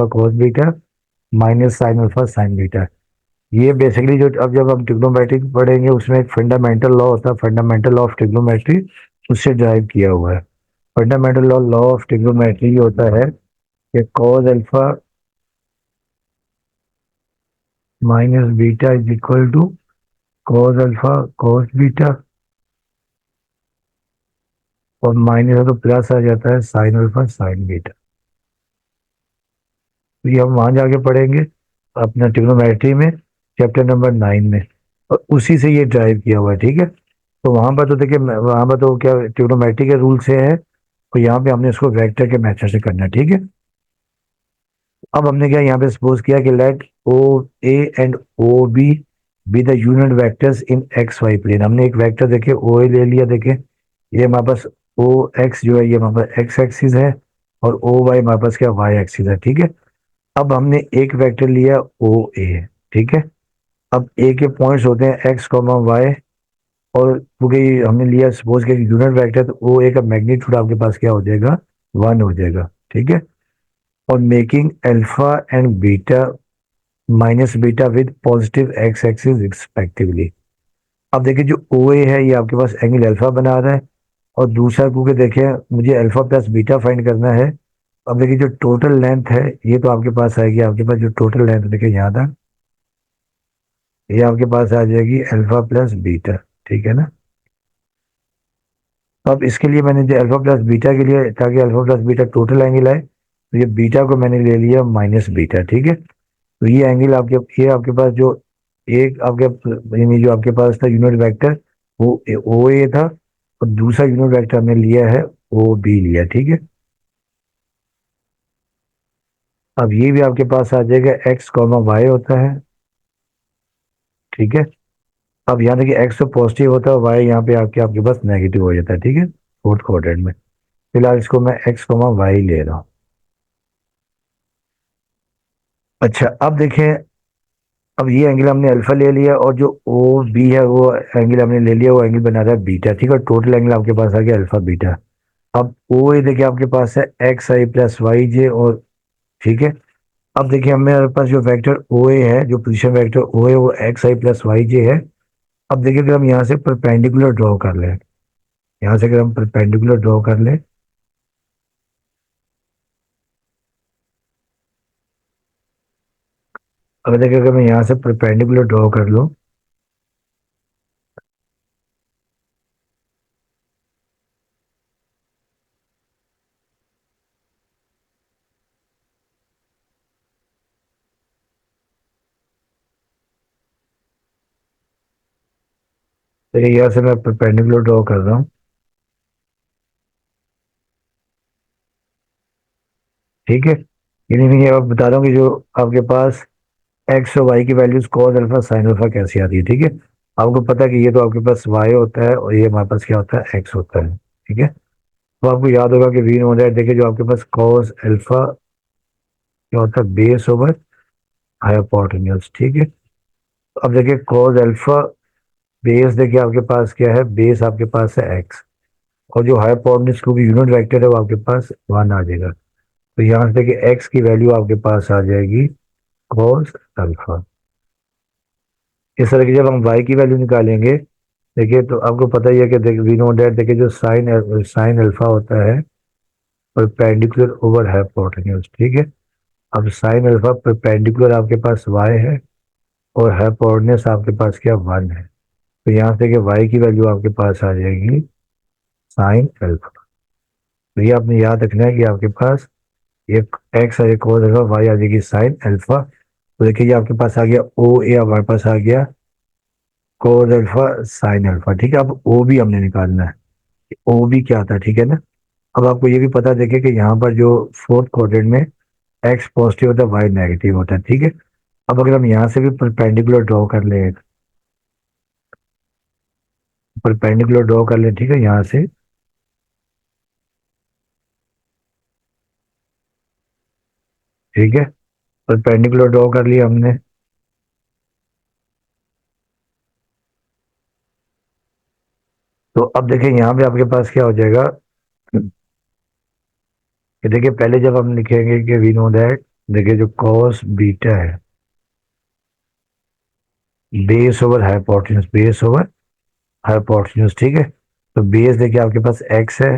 cos beta minus sine alpha sine beta. ये बेसिकली जो अब जब हम ट्रिग्नोमेट्री पढ़ेंगे उसमें एक फंडामेंटल लॉ होता है, फंडामेंटल लॉ ऑफ ट्रिग्नोमेट्री, उससे ड्राइव किया हुआ है। Fundamental law law of trigonometry ये होता है कि cos alpha minus beta is equal to cos alpha cos beta, और माइनस है तो प्लस आ जाता है साइन अल्फा साइन बीटा। तो ये हम वहां जाके पढ़ेंगे अपना ट्रिग्नोमेट्री में, चैप्टर नंबर 9 में, और उसी से ये ड्राइव किया हुआ है, ठीक है। तो वहां पर तो देखिए, वहां पर तो क्या ट्रिग्नोमेट्री के रूल से है, तो यहाँ पे हमने इसको वेक्टर के मेथड से करना है, ठीक है। अब हमने क्या यहाँ पे सपोज किया कि let O A and O B the unit vectors in X Y plane. हमने एक वेक्टर देखे ओ ए ले लिया, देखे ये हमारे पास ओ एक्स जो है ये हमारे पास एक्स एक्सिस है, और ओ वाई हमारे पास क्या वाई एक्सिस है, ठीक है। अब हमने एक वेक्टर लिया ओ ए, ठीक है। अब ए के पॉइंट्स होते हैं एक्स कॉमा वाई, और क्योंकि हमने लिया सपोज कि यूनिट वेक्टर, तो ओ ए का मैग्नीट्यूड आपके पास क्या हो जाएगा, 1 हो जाएगा, ठीक है। और making alpha and beta minus beta with positive x axis respectively. अब देखिए जो ओ ए है ये आपके पास एंगल अल्फा बना रहा है, और दूसरा क्योंकि देखिए मुझे अल्फा प्लस बीटा फाइंड करना है। अब देखिए जो टोटल लेंथ है ये तो आपके पास आएगी, आपके पास जो टोटल लेंथ देखिए यहाँ तक, ये आपके पास आ जाएगी अल्फा प्लस बीटा, ठीक है ना। तो अब इसके लिए मैंने जो अल्फा प्लस बीटा के लिए, ताकि alpha plus beta total angle आए, तो ये बीटा को मैंने ले लिया माइनस बीटा, ठीक है। तो ये एंगल आपके, ये आपके पास जो एक आपके यानी जो आपके पास था यूनिट वेक्टर, वो ओ ए था, और दूसरा यूनिट वेक्टर हमने लिया है ओ बी लिया, ठीक है। अब ये भी आपके पास आ जाएगा एक्स कॉमा वाई होता है, ठीक है। अब यहाँ देखिए एक्स तो पॉजिटिव होता है, वाई यहाँ पे आपके आपके पास नेगेटिव हो जाता है, ठीक है, फोर्थ क्वाड्रेंट में। फिलहाल इसको मैं एक्स कॉमा वाई ले रहा हूँ। अच्छा अब देखें, अब ये एंगल हमने अल्फा ले लिया, और जो ओ बी है वो एंगल हमने ले लिया, वो एंगल बना रहा है बीटा, ठीक है। टोटल एंगल आपके पास आ गया अल्फा बीटा। अब ओ ए देखिए आपके पास है एक्स आई प्लस वाई जे, और ठीक है। अब देखिए हमारे पास जो वेक्टर ओ ए है, जो पोजीशन वेक्टर ओ ए, वो एक्स आई प्लस वाई जे है। अब देखिए अगर हम यहाँ से परपेंडिकुलर ड्रॉ कर लें, यहाँ से अगर हम परपेंडिकुलर ड्रॉ कर लें, अगर देखिए अगर मैं यहाँ से परपेंडिकुलर ड्रॉ कर लूँ, देखिए यहाँ से मैं परपेंडिकुलर ड्रॉ कर रहा हूँ, ठीक है। यानी मैं ये आप बता रहा हूँ कि जो आपके पास एक्स और वाई की values cos alpha sine alpha कैसी आती है, ठीक है। आपको पता है कि ये तो आपके पास वाई होता है, और ये हमारे पास क्या होता है, एक्स होता है, ठीक है। तो आपको याद होगा कि वी नो दैट, देखिए जो आपके पास कॉस अल्फा क्या होता है, बेस ओवर हाइपोटेन्यूज, ठीक है। तो अब देखिए कॉस अल्फा बेस, देखिए आपके पास क्या है, बेस आपके पास है एक्स, और जो हाइपोटेन्यूज क्योंकि यूनिट वेक्टर है वो आपके पास 1 आ जाएगा। तो यहाँ से देखिए एक्स की वैल्यू आपके पास आ जाएगी कॉस अल्फा। इस तरह की जब हम वाई की वैल्यू निकालेंगे, देखिए तो आपको पता ही है कि देखिए वी नो डेट, देखिए जो साइन साइन अल्फा होता है परपेंडिकुलर ओवर हाइपोटेन्यूज, ठीक है। अब साइन अल्फा परपेंडिकुलर आपके पास वाई है, और हाइपोटेन्यूज आपके पास क्या 1 है। तो यहाँ से कि वाई की वैल्यू आपके पास आ जाएगी साइन अल्फा। तो ये आपने याद रखना है कि आपके पास एक एक्स और एक cos अल्फा, वाई आ जाएगी साइन अल्फा। तो देखिए ये आपके पास आ गया ओ ए, हमारे पास आ गया cos अल्फा साइन अल्फा, ठीक है। अब ओ भी हमने निकालना है, ओ भी क्या आता है, ठीक है ना। अब आपको ये भी पता देखे कि यहाँ पर जो फोर्थ क्वाड्रेंट में एक्स पॉजिटिव होता है वाई नेगेटिव होता है, ठीक है। अब अगर हम यहाँ से भी परपेंडिकुलर ड्रॉ कर लें, परपेंडिकुलर ड्रॉ कर लें, ठीक है, यहाँ से, ठीक है, परपेंडिकुलर ड्रॉ कर लिया हमने। तो अब देखिए यहाँ पे आपके पास क्या हो जाएगा, कि देखिए पहले जब हम लिखेंगे कि वी नो दैट, देखिए जो कॉस बीटा है base over hypotenuse, base over hypotenuse, ठीक है। तो बेस देखिए आपके पास एक्स है,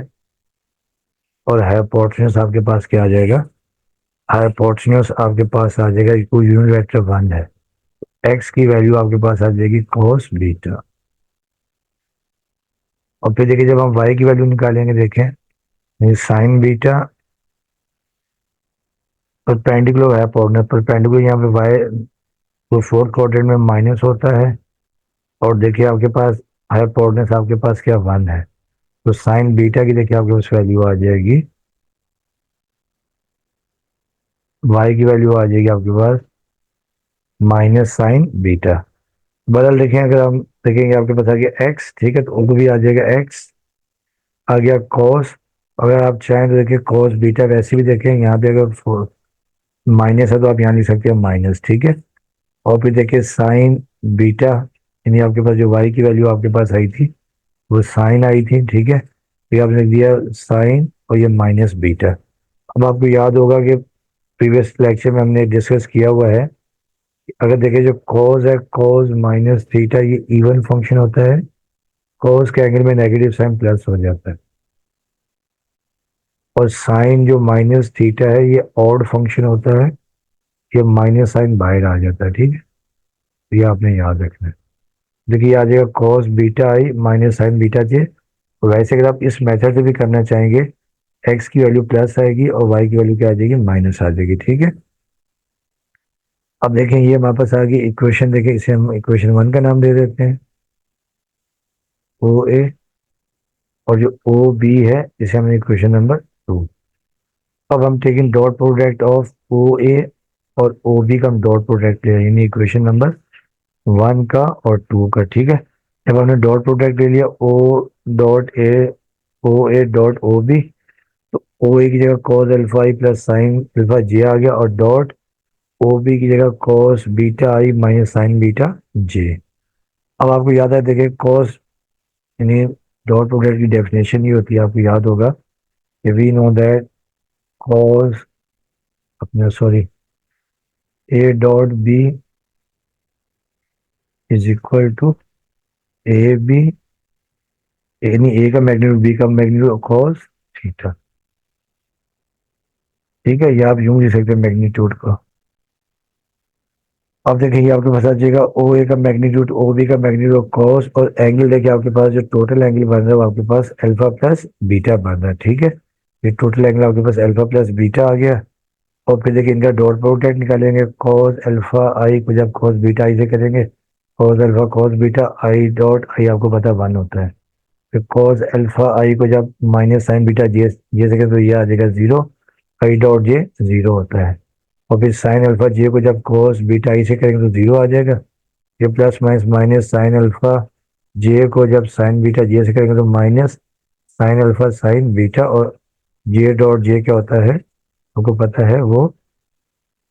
और हाइपोटेन्यूज आपके पास क्या आ जाएगा, हाइपोटेन्यूज आपके पास आ जाएगा, कोई यूनिट वेक्टर 1 है, एक्स की वैल्यू आपके पास आ जाएगी cos बीटा। और फिर देखिए जब हम वाई की वैल्यू निकालेंगे, देखें साइन बीटा परपेंडिकुलर है परपेंडिकुलर, यहाँ पे वाई तो फोर्थ क्वाड्रेंट में माइनस होता है। और देखिए आपके पास हाइपोटेनस आपके पास क्या 1 है, तो साइन बीटा की देखिए आपके पास वैल्यू आ जाएगी, वाई की वैल्यू आ जाएगी आपके पास माइनस साइन बीटा। बदल देखें, अगर हम देखेंगे आपके पास आ गया एक्स, ठीक है, तो उनको भी आ जाएगा एक्स, आ गया कॉस। अगर आप चाहें तो देखिए कॉस बीटा वैसे भी देखें, यहाँ पे अगर माइनस है तो आप यहाँ लिख सकते हैं माइनस, ठीक है। और फिर देखिए साइन बीटा, यानी आपके पास जो वाई की वैल्यू आपके पास आई थी वो साइन आई थी, ठीक है, फिर आपने लिख दिया साइन और ये माइनस बीटा। अब आपको याद होगा कि प्रीवियस लेक्चर में हमने डिस्कस किया हुआ है, अगर देखिए जो कॉज है कॉज माइनस थीटा ये इवन फंक्शन होता है, कॉज के एंगल में नेगेटिव साइन प्लस हो जाता है, और साइन जो माइनस थीटा है ये ऑड फंक्शन होता है, ये माइनस साइन बाहर आ जाता है, ठीक है। ये आपने याद रखना है। देखिए आ जाएगा cos beta I minus sine beta जे। तो वैसे अगर आप इस मेथड से भी करना चाहेंगे, एक्स की वैल्यू प्लस आएगी और वाई की वैल्यू क्या आ जाएगी, माइनस आ जाएगी, ठीक है। अब देखें ये हमारे पास आ गई इक्वेशन, देखें इसे हम इक्वेशन 1 का नाम दे देते हैं, ओ ए, और जो ओ बी है इसे हमने इक्वेशन नंबर 2। अब हम taking dot product of O A और ओ बी का हम डॉट प्रोडक्ट ले रहे हैं, यानी इक्वेशन नंबर 1 का और 2 का, ठीक है। जब हमने डॉट प्रोडक्ट ले लिया O dot A, O A dot O B, तो ओ ए की जगह cos alpha I plus sine alpha J आ गया, और डॉट ओ बी की जगह cos beta I minus sine beta J. अब आपको याद है, देखिए कॉस यानी डॉट प्रोडक्ट की डेफिनेशन ही होती है, आपको याद होगा कि वी नो दैट कॉस अपने sorry A dot B is equal to A B, यानी ए का मैग्नीट्यूड बी का मैग्नीट्यूड कॉस थीटा, ठीक है। ये आप यूं लिख सकते हैं मैग्नीट्यूड को। अब देखिए आपके पास आ जाएगा ओ ए का मैग्नीट्यूड ओ बी का मैग्नीट्यूड कॉस, और एंगल देखिए आपके पास जो टोटल एंगल बन रहा है वो आपके पास अल्फा प्लस बीटा बन रहा है, ठीक है। ये टोटल एंगल आपके पास अल्फा प्लस बीटा आ गया। और फिर देखिए इनका डॉट प्रोडक्ट निकालेंगे, कॉस अल्फा आई को जब कॉस बीटा आई से करेंगे, कॉस अल्फा कॉस बीटा आई डॉट आई आपको पता 1 होता है। फिर कॉस अल्फा आई को जब माइनस साइन बीटा जे जे से करें तो ये आ जाएगा 0, आई डॉट जे 0 होता है। और फिर साइन अल्फा जे को जब कॉस बीटा आई से करेंगे तो 0 आ जाएगा। ये plus minus minus sine alpha जे को जब साइन बीटा जे से करेंगे तो minus sine alpha sine beta, और जे डॉट जे क्या होता है आपको पता है, वो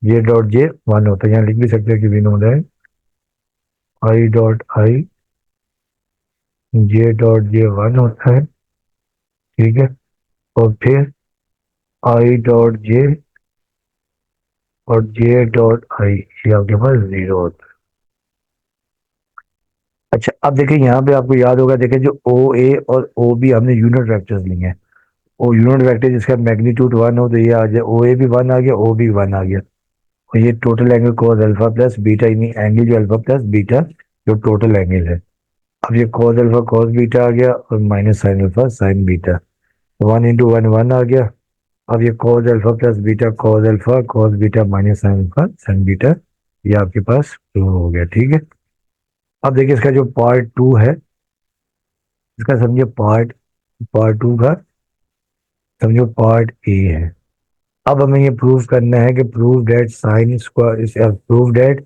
जे डॉट जे 1 होता है। यहाँ लिख भी सकते हैं कि we know that I dot I J dot J 1 होता है, ठीक है। और फिर आई डॉट जे और जे डॉट आई ये आपके पास 0 होता है। अच्छा अब देखिए यहाँ पे आपको याद होगा, देखिए जो ओ ए और ओ बी हमने यूनिट वेक्टर्स लिए हैं, वो यूनिट वेक्टर जिसका मैग्नीट्यूड 1 हो तो ये आ जाए ओ ए भी 1 आ गया, ओ बी 1 आ गया, और ये total angle cos alpha plus beta, यानी एंगल जो अल्फा प्लस बीटा जो टोटल एंगल है। अब ये कॉस अल्फा कॉस बीटा आ गया और minus sine alpha sine beta, 1 × 1 1 आ गया। अब ये cos alpha plus beta cos alpha cos beta minus sine alpha sine beta, ये आपके पास 2 हो गया, ठीक है। अब देखिए इसका जो पार्ट 2 है, इसका समझिए पार्ट पार्ट 2 का समझो पार्ट ए है। अब हमें ये प्रूव करना है कि prove that sine square is prove that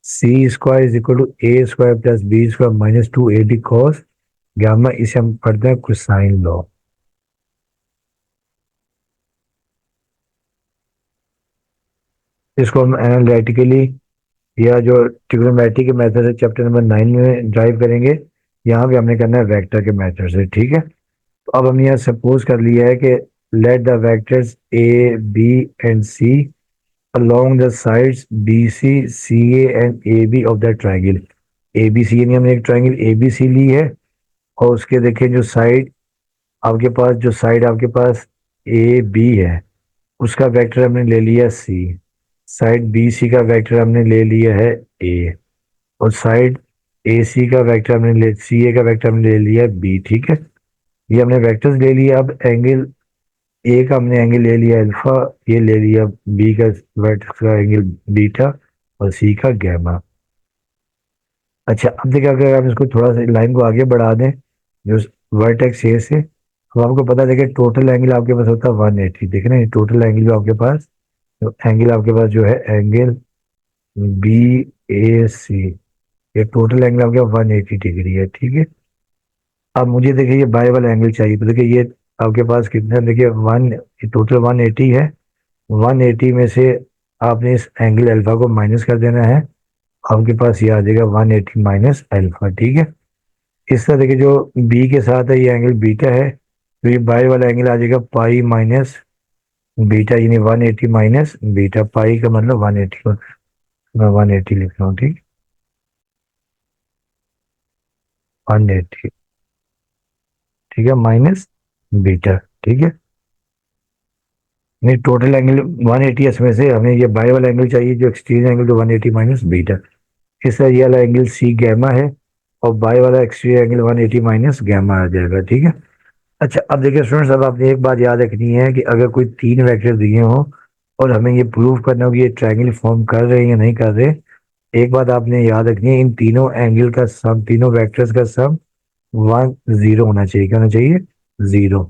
C square is equal to A square plus B square minus 2ab cos gamma, इसे हम पढ़ते हैं कोसाइन लॉ। इसको हम एनालिटिकली या जो ट्रिग्नोमेट्री के मेथड से चैप्टर नंबर 9 में ड्राइव करेंगे, यहाँ भी हमने करना है वेक्टर के मेथड से, ठीक है। तो अब हमने यहाँ सपोज कर लिया है कि let the vectors A B and C along the sides BC, CA and AB of that triangle। ABC यानी हमने एक ट्राइंगल ABC ली है, और उसके देखें जो साइड आपके पास जो साइड आपके पास AB है उसका वेक्टर हमने ले लिया C, साइड BC का वेक्टर हमने ले लिया है A। और साइड ए सी का वेक्टर हमने ले सी ए का वेक्टर हमने ले लिया बी, ठीक है। ये हमने वेक्टर्स ले लिया। अब एंगल ए का हमने एंगल ले लिया अल्फा, ये ले लिया बी का वेक्टर का एंगल बीटा, और सी का गैमा। अच्छा, अब देखिए अगर हम इसको थोड़ा सा लाइन को आगे बढ़ा दें जो वर्टेक्स ए से, तो आपको पता देखिए टोटल एंगल आपके पास होता है 180। देखे ना, टोटल एंगल जो आपके पास, तो एंगल आपके पास जो है एंगल बी ए सी, ये टोटल एंगल आपके 180 डिग्री है, ठीक है। अब मुझे देखिए ये बाय वाला एंगल चाहिए, तो देखिए ये आपके पास कितना, देखिए वन, टोटल 180 है। 180 में से आपने इस एंगल अल्फा को माइनस कर देना है, आपके पास ये आ जाएगा 180 माइनस अल्फा, ठीक है। इस तरह देखिए जो बी के साथ है ये एंगल बीटा है, तो ये बाय वाला एंगल आ जाएगा पाई माइनस बीटा, यानी 180 माइनस बीटा, पाई का मतलब 180 को मैं 180 लिख रहा हूँ, ठीक। 180, ठीक है, माइनस बीटा, ठीक है। नहीं, टोटल एंगल 180 है, इसमें से हमें ये बाय वाला एंगल चाहिए जो एक्सटीरियर एंगल, तो 180 माइनस बीटा। इस तरह ये वाला एंगल सी गैमा है, और बाय वाला एक्सटीरियर एंगल 180 माइनस गैमा आ जाएगा, ठीक है। अच्छा, अब देखिए स्टूडेंट्स, अब आपने एक बात याद रखनी है कि अगर कोई तीन वेक्टर दिए हों और हमें ये प्रूव करना हो कि ये ट्रायंगल फॉर्म कर रहे हैं या नहीं कर रहे, एक बात आपने याद रखनी है, इन तीनों एंगल का सम, तीनों वेक्टर्स का सम 10 होना चाहिए। क्या होना चाहिए? 0।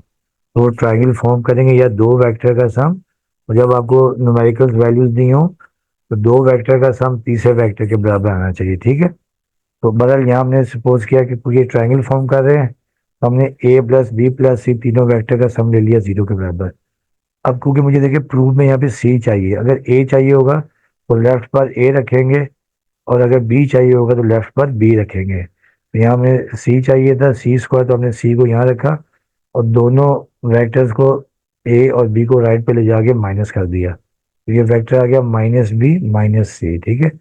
तो ट्रायंगल फॉर्म करेंगे या दो वेक्टर का सम, और जब आपको न्यूमेरिकल वैल्यूज दी हो तो दो वेक्टर का सम तीसरे वेक्टर के बराबर आना चाहिए, ठीक है। तो बदल यहाँ हमने सपोज किया कि ये ट्रायंगल फॉर्म कर रहे हैं, तो हमने ए प्लस बी प्लस सी तीनों वेक्टर का सम ले लिया 0 के बराबर। अब क्योंकि मुझे देखिए प्रूफ में यहाँ पे सी चाहिए, अगर ए चाहिए होगा तो लेफ्ट पर ए रखेंगे, और अगर बी चाहिए होगा तो लेफ्ट पर बी रखेंगे। तो यहाँ हमें सी चाहिए था, सी स्क्वायर, तो हमने सी को यहाँ रखा, और दोनों वेक्टर्स को ए और बी को राइट पे ले जाके माइनस कर दिया, तो ये वेक्टर आ गया माइनस बी माइनस सी, ठीक है।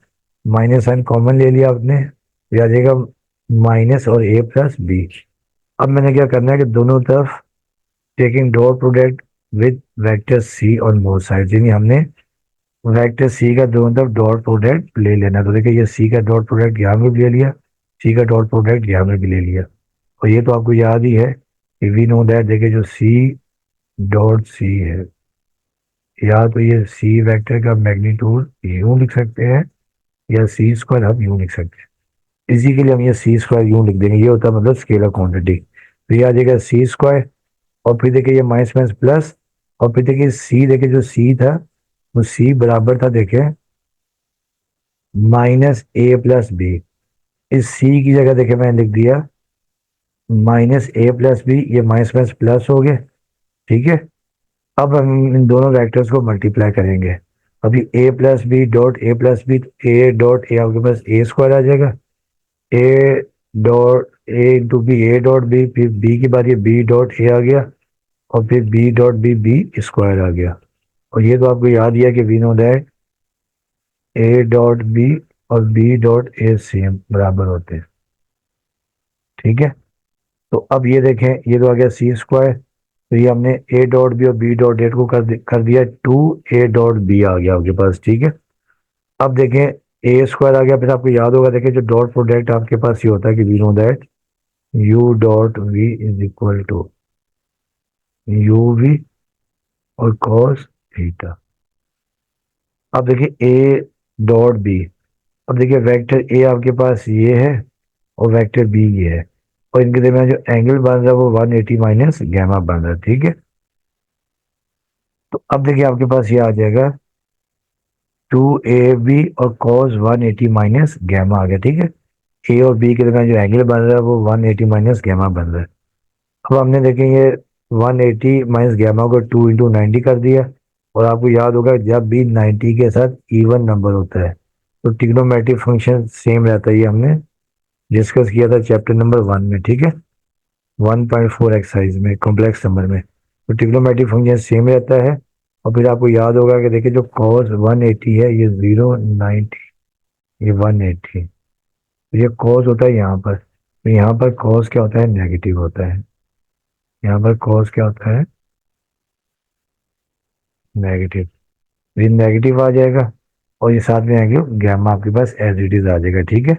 माइनस साइन कॉमन ले लिया आपने, ये आ जाएगा माइनस और ए प्लस बी। अब मैंने क्या करना है कि दोनों तरफ taking dot product with vector C on both side, यानी हमने वेक्टर सी का दोनों तरफ डॉट प्रोडक्ट ले लेना। तो देखिए ये सी का डॉट प्रोडक्ट यहाँ में भी ले लिया, सी का डॉट प्रोडक्ट यहाँ में भी ले लिया, और ये तो आपको याद ही है कि वी नो दैट, देखिए जो सी डॉट सी है, या तो ये सी वेक्टर का मैग्नीट्यूड यूं लिख सकते हैं, या सी स्क्वायर हम यूं लिख सकते हैं। इसी के लिए हम ये सी स्क्वायर यूं लिख देंगे, ये होता है मतलब स्केलर क्वांटिटी। तो ये आ जाएगा सी स्क्वायर, और फिर देखिए ये माइनस माइनस प्लस, और फिर देखिए सी, देखिए जो सी था वो सी बराबर था, देखिए माइनस ए प्लस बी। इस सी की जगह देखिए मैंने लिख दिया माइनस ए प्लस बी, ये माइनस माइनस प्लस हो गए, ठीक है। अब हम इन दोनों वेक्टर्स को मल्टीप्लाई करेंगे। अभी A plus B dot A plus B, A dot A आपके पास ए स्क्वायर आ जाएगा, A dot A into B, A dot B, फिर बी की बात, ये बी डॉट ए आ गया, और फिर B dot B, B square आ गया। और ये तो आपको याद ही है कि we know that A dot B और बी डॉट ए सेम बराबर होते हैं, ठीक है। तो अब ये देखें, ये तो आ गया सी स्क्वायर, तो ये हमने ए डॉट बी और बी डॉट एट को कर दिया 2 ए डॉट बी आ गया आपके पास, ठीक है। अब देखें ए स्क्वायर आ गया, फिर आपको याद होगा देखिए जो डॉट प्रोडक्ट आपके पास ये होता है कि we know that U dot V is equal to U V और कॉस थीटा। अब देखिए ए डॉट बी, अब देखिए वेक्टर ए आपके पास ये है, और वेक्टर बी ये है, और इनके दरमियान जो एंगल बन रहा है वो 180 माइनस गैमा बन रहा है, ठीक है। तो अब देखिए आपके पास ये आ जाएगा 2ab और cos 180 माइनस गैमा आ गया, ठीक है। ए और बी के दरमियान जो एंगल बन रहा है वो 180 माइनस गैमा बन रहा है। अब हमने देखें ये 180 माइनस गैमा को 2 इंटू 90 कर दिया, और आपको याद होगा जब भी 90 के साथ इवन नंबर होता है तो ट्रिग्नोमेट्रिक फंक्शन सेम रहता है, ये हमने डिस्कस किया था चैप्टर नंबर 1 में, ठीक है। 1.4 एक्सरसाइज में कॉम्प्लेक्स नंबर में, तो ट्रिग्नोमेट्रिक फंक्शन सेम रहता है। और फिर आपको याद होगा कि देखिए जो cos 180 है ये 0 90, ये 180, तो ये cos होता है यहाँ पर, तो यहाँ पर cos क्या होता है? नेगेटिव होता है। यहाँ पर cos क्या होता है? नेगेटिव। ये नेगेटिव आ जाएगा, और ये साथ में एंगल गैमा आपके पास एज इट इज आ जाएगा, ठीक है।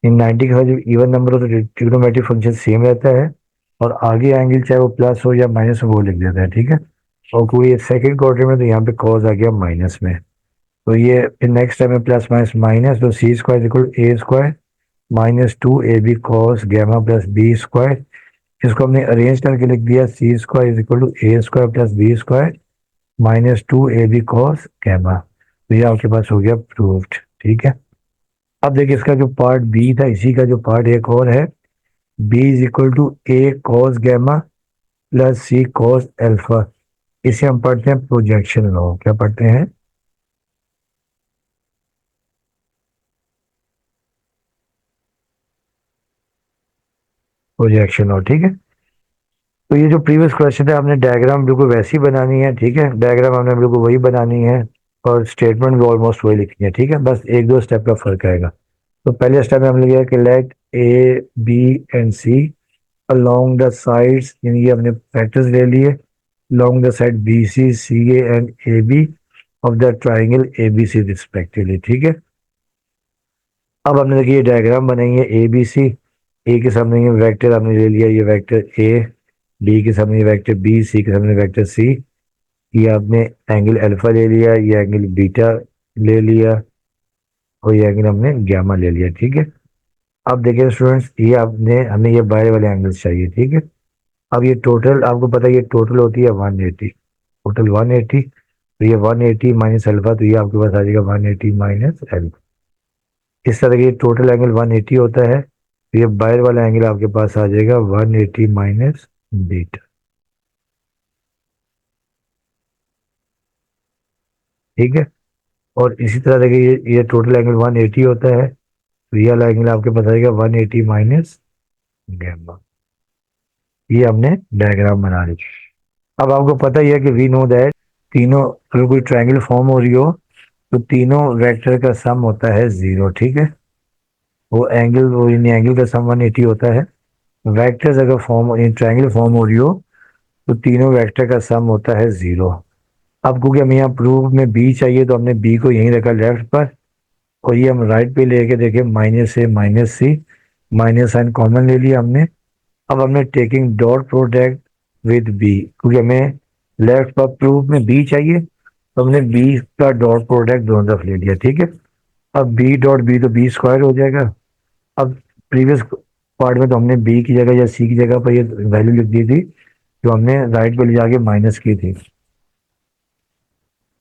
इन 90 के साथ जब इवन नंबर हो तो ट्रिग्नोमेट्रिक फंक्शन सेम रहता है, और आगे एंगल चाहे वो प्लस हो या माइनस हो वो लिख देता है, ठीक है। और कोई सेकंड क्वार्टर में तो यहाँ पे कॉस आ गया माइनस में, तो ये फिर नेक्स्ट टाइम में प्लस माइनस माइनस, तो C square equal A square minus two A B cos gamma plus B square. इसको हमने अरेंज करके लिख दिया, C square is equal to A square plus B square minus two A B cos gamma. तो ये आपके पास हो गया प्रूव्ड, ठीक है। अब देखिए इसका जो पार्ट बी था, इसी का जो पार्ट एक और है, B is equal to A cos gamma plus C cos alpha. इसे हम पढ़ते हैं प्रोजेक्शन लॉ। क्या पढ़ते हैं? प्रोजेक्शन लॉ, ठीक है। तो ये जो प्रीवियस क्वेश्चन है, आपने डायग्राम बिल्कुल वैसी बनानी है, ठीक है। डायग्राम हमने बिल्कुल वही बनानी है, और स्टेटमेंट भी ऑलमोस्ट वही लिखनी है, ठीक है। बस एक दो स्टेप का फर्क आएगा। तो पहले स्टेप में हमने लिया कि let A B and C along the sides, यानी ये हमने फैक्टर्स ले लिए, along the side B C C A and A B of the triangle A B C respectively, ठीक है। अब हमने देखिए ये डायग्राम बनाई है ए बी सी। ए के सामने ये वेक्टर हमने ले लिया, ये वेक्टर ए, बी के सामने वेक्टर बी, सी के सामने वेक्टर सी। ये आपने एंगल अल्फा ले लिया, ये एंगल बीटा ले लिया, और ये एंगल हमने गामा ले लिया, ठीक है। अब देखिए स्टूडेंट्स, ये आपने हमें ये बाहर वाले एंगल्स चाहिए, ठीक है। अब ये टोटल आपको पता है, ये टोटल होती है 180, टोटल 180। तो ये 180 माइनस अल्फा, तो ये आपके पास आ जाएगा 180 माइनस अल्फा। इस तरह के टोटल एंगल 180 होता है, तो ये बाहर वाला एंगल आपके पास आ जाएगा 180 माइनस बीटा, ठीक है। और इसी तरह देखिए ये टोटल एंगल 180 होता है, तो ये वाला एंगल आपके पास आएगा 180 माइनस गैमा। ये हमने डायग्राम बना ली। अब आपको पता ही है कि वी नो दैट तीनों, अगर कोई ट्रायंगल फॉर्म हो रही हो तो तीनों वेक्टर का सम होता है जीरो, ठीक है। वो इन एंगल का सम 180 होता है। वेक्टर्स अगर फॉर्म इन ट्रायंगल फॉर्म हो रही हो तो तीनों वेक्टर का सम होता है जीरो। अब क्योंकि हमें यहाँ प्रूफ में बी चाहिए, तो हमने बी को यहीं रखा लेफ्ट पर, और ये हम राइट पे लेके देखे minus A minus C, minus sine common ले लिया हमने। अब हमने taking dot product with B, क्योंकि हमें लेफ्ट पर प्रूफ में बी चाहिए, तो हमने बी का डॉट प्रोडक्ट दोनों तरफ ले लिया, ठीक है। अब बी डॉट बी तो बी स्क्वायर हो जाएगा। अब प्रीवियस पार्ट में तो हमने बी की जगह या सी की जगह पर ये वैल्यू लिख दी थी, जो हमने राइट पे ले जाके माइनस की थी।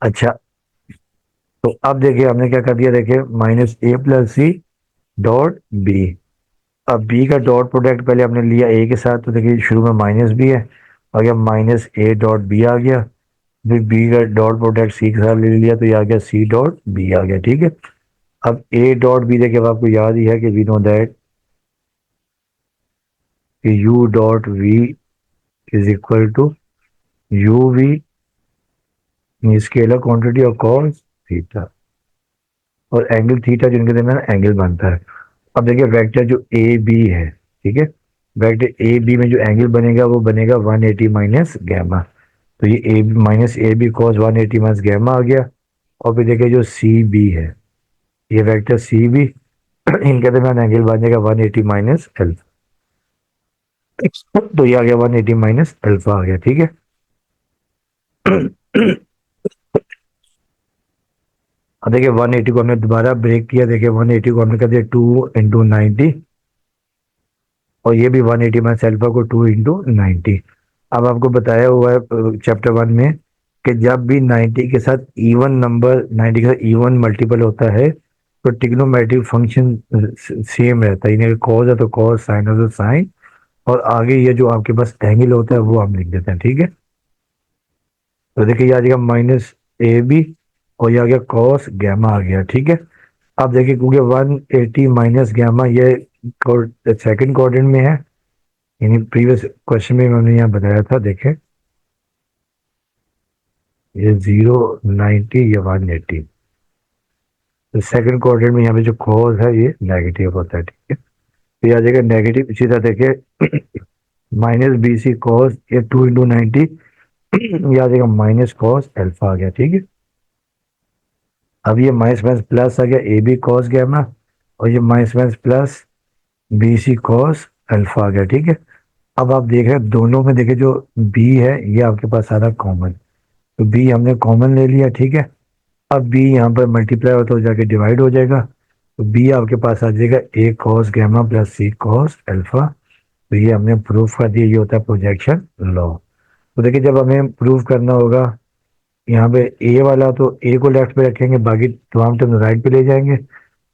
अच्छा, तो अब देखिए हमने क्या कर दिया, देखिए माइनस ए प्लस सी डॉट बी। अब बी का डॉट प्रोडक्ट पहले हमने लिया ए के साथ, तो देखिए शुरू में माइनस बी है, और यह माइनस ए डॉट बी आ गया। फिर बी का डॉट प्रोडक्ट सी के साथ ले लिया, तो ये आ गया सी डॉट बी आ गया, ठीक है। अब ए डॉट बी देखिए, अब आपको याद ही है कि we know that U dot V is equal to U V scalar quantity of cos theta, और एंगल थीटा जिनके दरमियान एंगल बनता है। अब देखिए वेक्टर जो ए बी है, ठीक है, वेक्टर ए बी में जो एंगल बनेगा वो बनेगा 180 माइनस गैमा। तो ये A minus A B cos 180 minus gamma आ गया। और फिर देखिए जो सी बी है, ये वेक्टर सी बी, इनके दरमियान एंगल बनेगा 180 माइनस अल्फा। तो ये आ गया 180 माइनस अल्फा आ गया, ठीक है। अब देखिए 180 को हमने दोबारा ब्रेक किया, देखिए 180 को हमने कर दिया 2 × 90, और ये भी 180 माइनस अल्फा को 2 × 90। अब आपको बताया हुआ है चैप्टर 1 में कि जब भी 90 के साथ इवन नंबर, 90 के साथ इवन मल्टीपल होता है, तो ट्रिग्नोमेट्रिक फंक्शन सेम रहता है, यानी कॉस है तो कॉस, साइन है तो साइन, और आगे ये जो आपके पास एंगल होता है वो हम लिख देते हैं, ठीक है। तो देखिए ये आ जाएगा माइनस ए बी, और ये आ गया कॉस गैमा आ गया, ठीक है। अब देखिए क्योंकि 180 माइनस गैमा ये सेकंड क्वाड्रेंट में है, यानी प्रीवियस क्वेश्चन में मैंने यहाँ बताया था, देखें ये 0, 90, ये 180। तो सेकंड क्वाड्रेंट में यहाँ पे जो कॉस है ये नेगेटिव होता है, ठीक है। तो ये आ जाएगा नेगेटिव। इसी तरह देखिए माइनस बी सी कॉस, ये 2 × 90, ये आ जाएगा माइनस कॉस एल्फा आ गया, ठीक है। अब ये माइनस माइनस प्लस आ गया ए बी कॉस गैमा, और ये minus minus plus, B C cos alpha आ गया, ठीक है। अब आप देख रहे हैं दोनों में, देखिए जो बी है ये आपके पास आ रहा कॉमन, तो बी हमने कॉमन ले लिया, ठीक है। अब बी यहाँ पर मल्टीप्लाई होता हो जाके डिवाइड हो जाएगा, तो बी आपके पास आ जाएगा ए cos gamma plus C cos alpha. तो ये हमने प्रूफ कर दिया, ये होता है प्रोजेक्शन लॉ। तो देखिए जब हमें प्रूफ करना होगा यहाँ पे ए वाला, तो ए को लेफ्ट पे रखेंगे, बाकी तमाम टर्म राइट पे ले जाएंगे।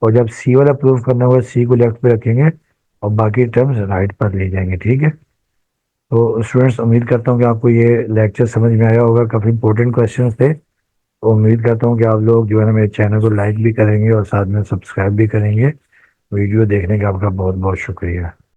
और जब सी वाला प्रूफ करना होगा, सी को लेफ्ट पे रखेंगे और बाकी टर्म्स राइट पर ले जाएंगे, ठीक है। तो स्टूडेंट्स, उम्मीद करता हूँ कि आपको ये लेक्चर समझ में आया होगा, काफ़ी इंपॉर्टेंट क्वेश्चंस थे। तो उम्मीद करता हूँ कि आप लोग जो है ना मेरे चैनल को लाइक भी करेंगे और साथ में सब्सक्राइब भी करेंगे। वीडियो देखने का आपका बहुत बहुत शुक्रिया।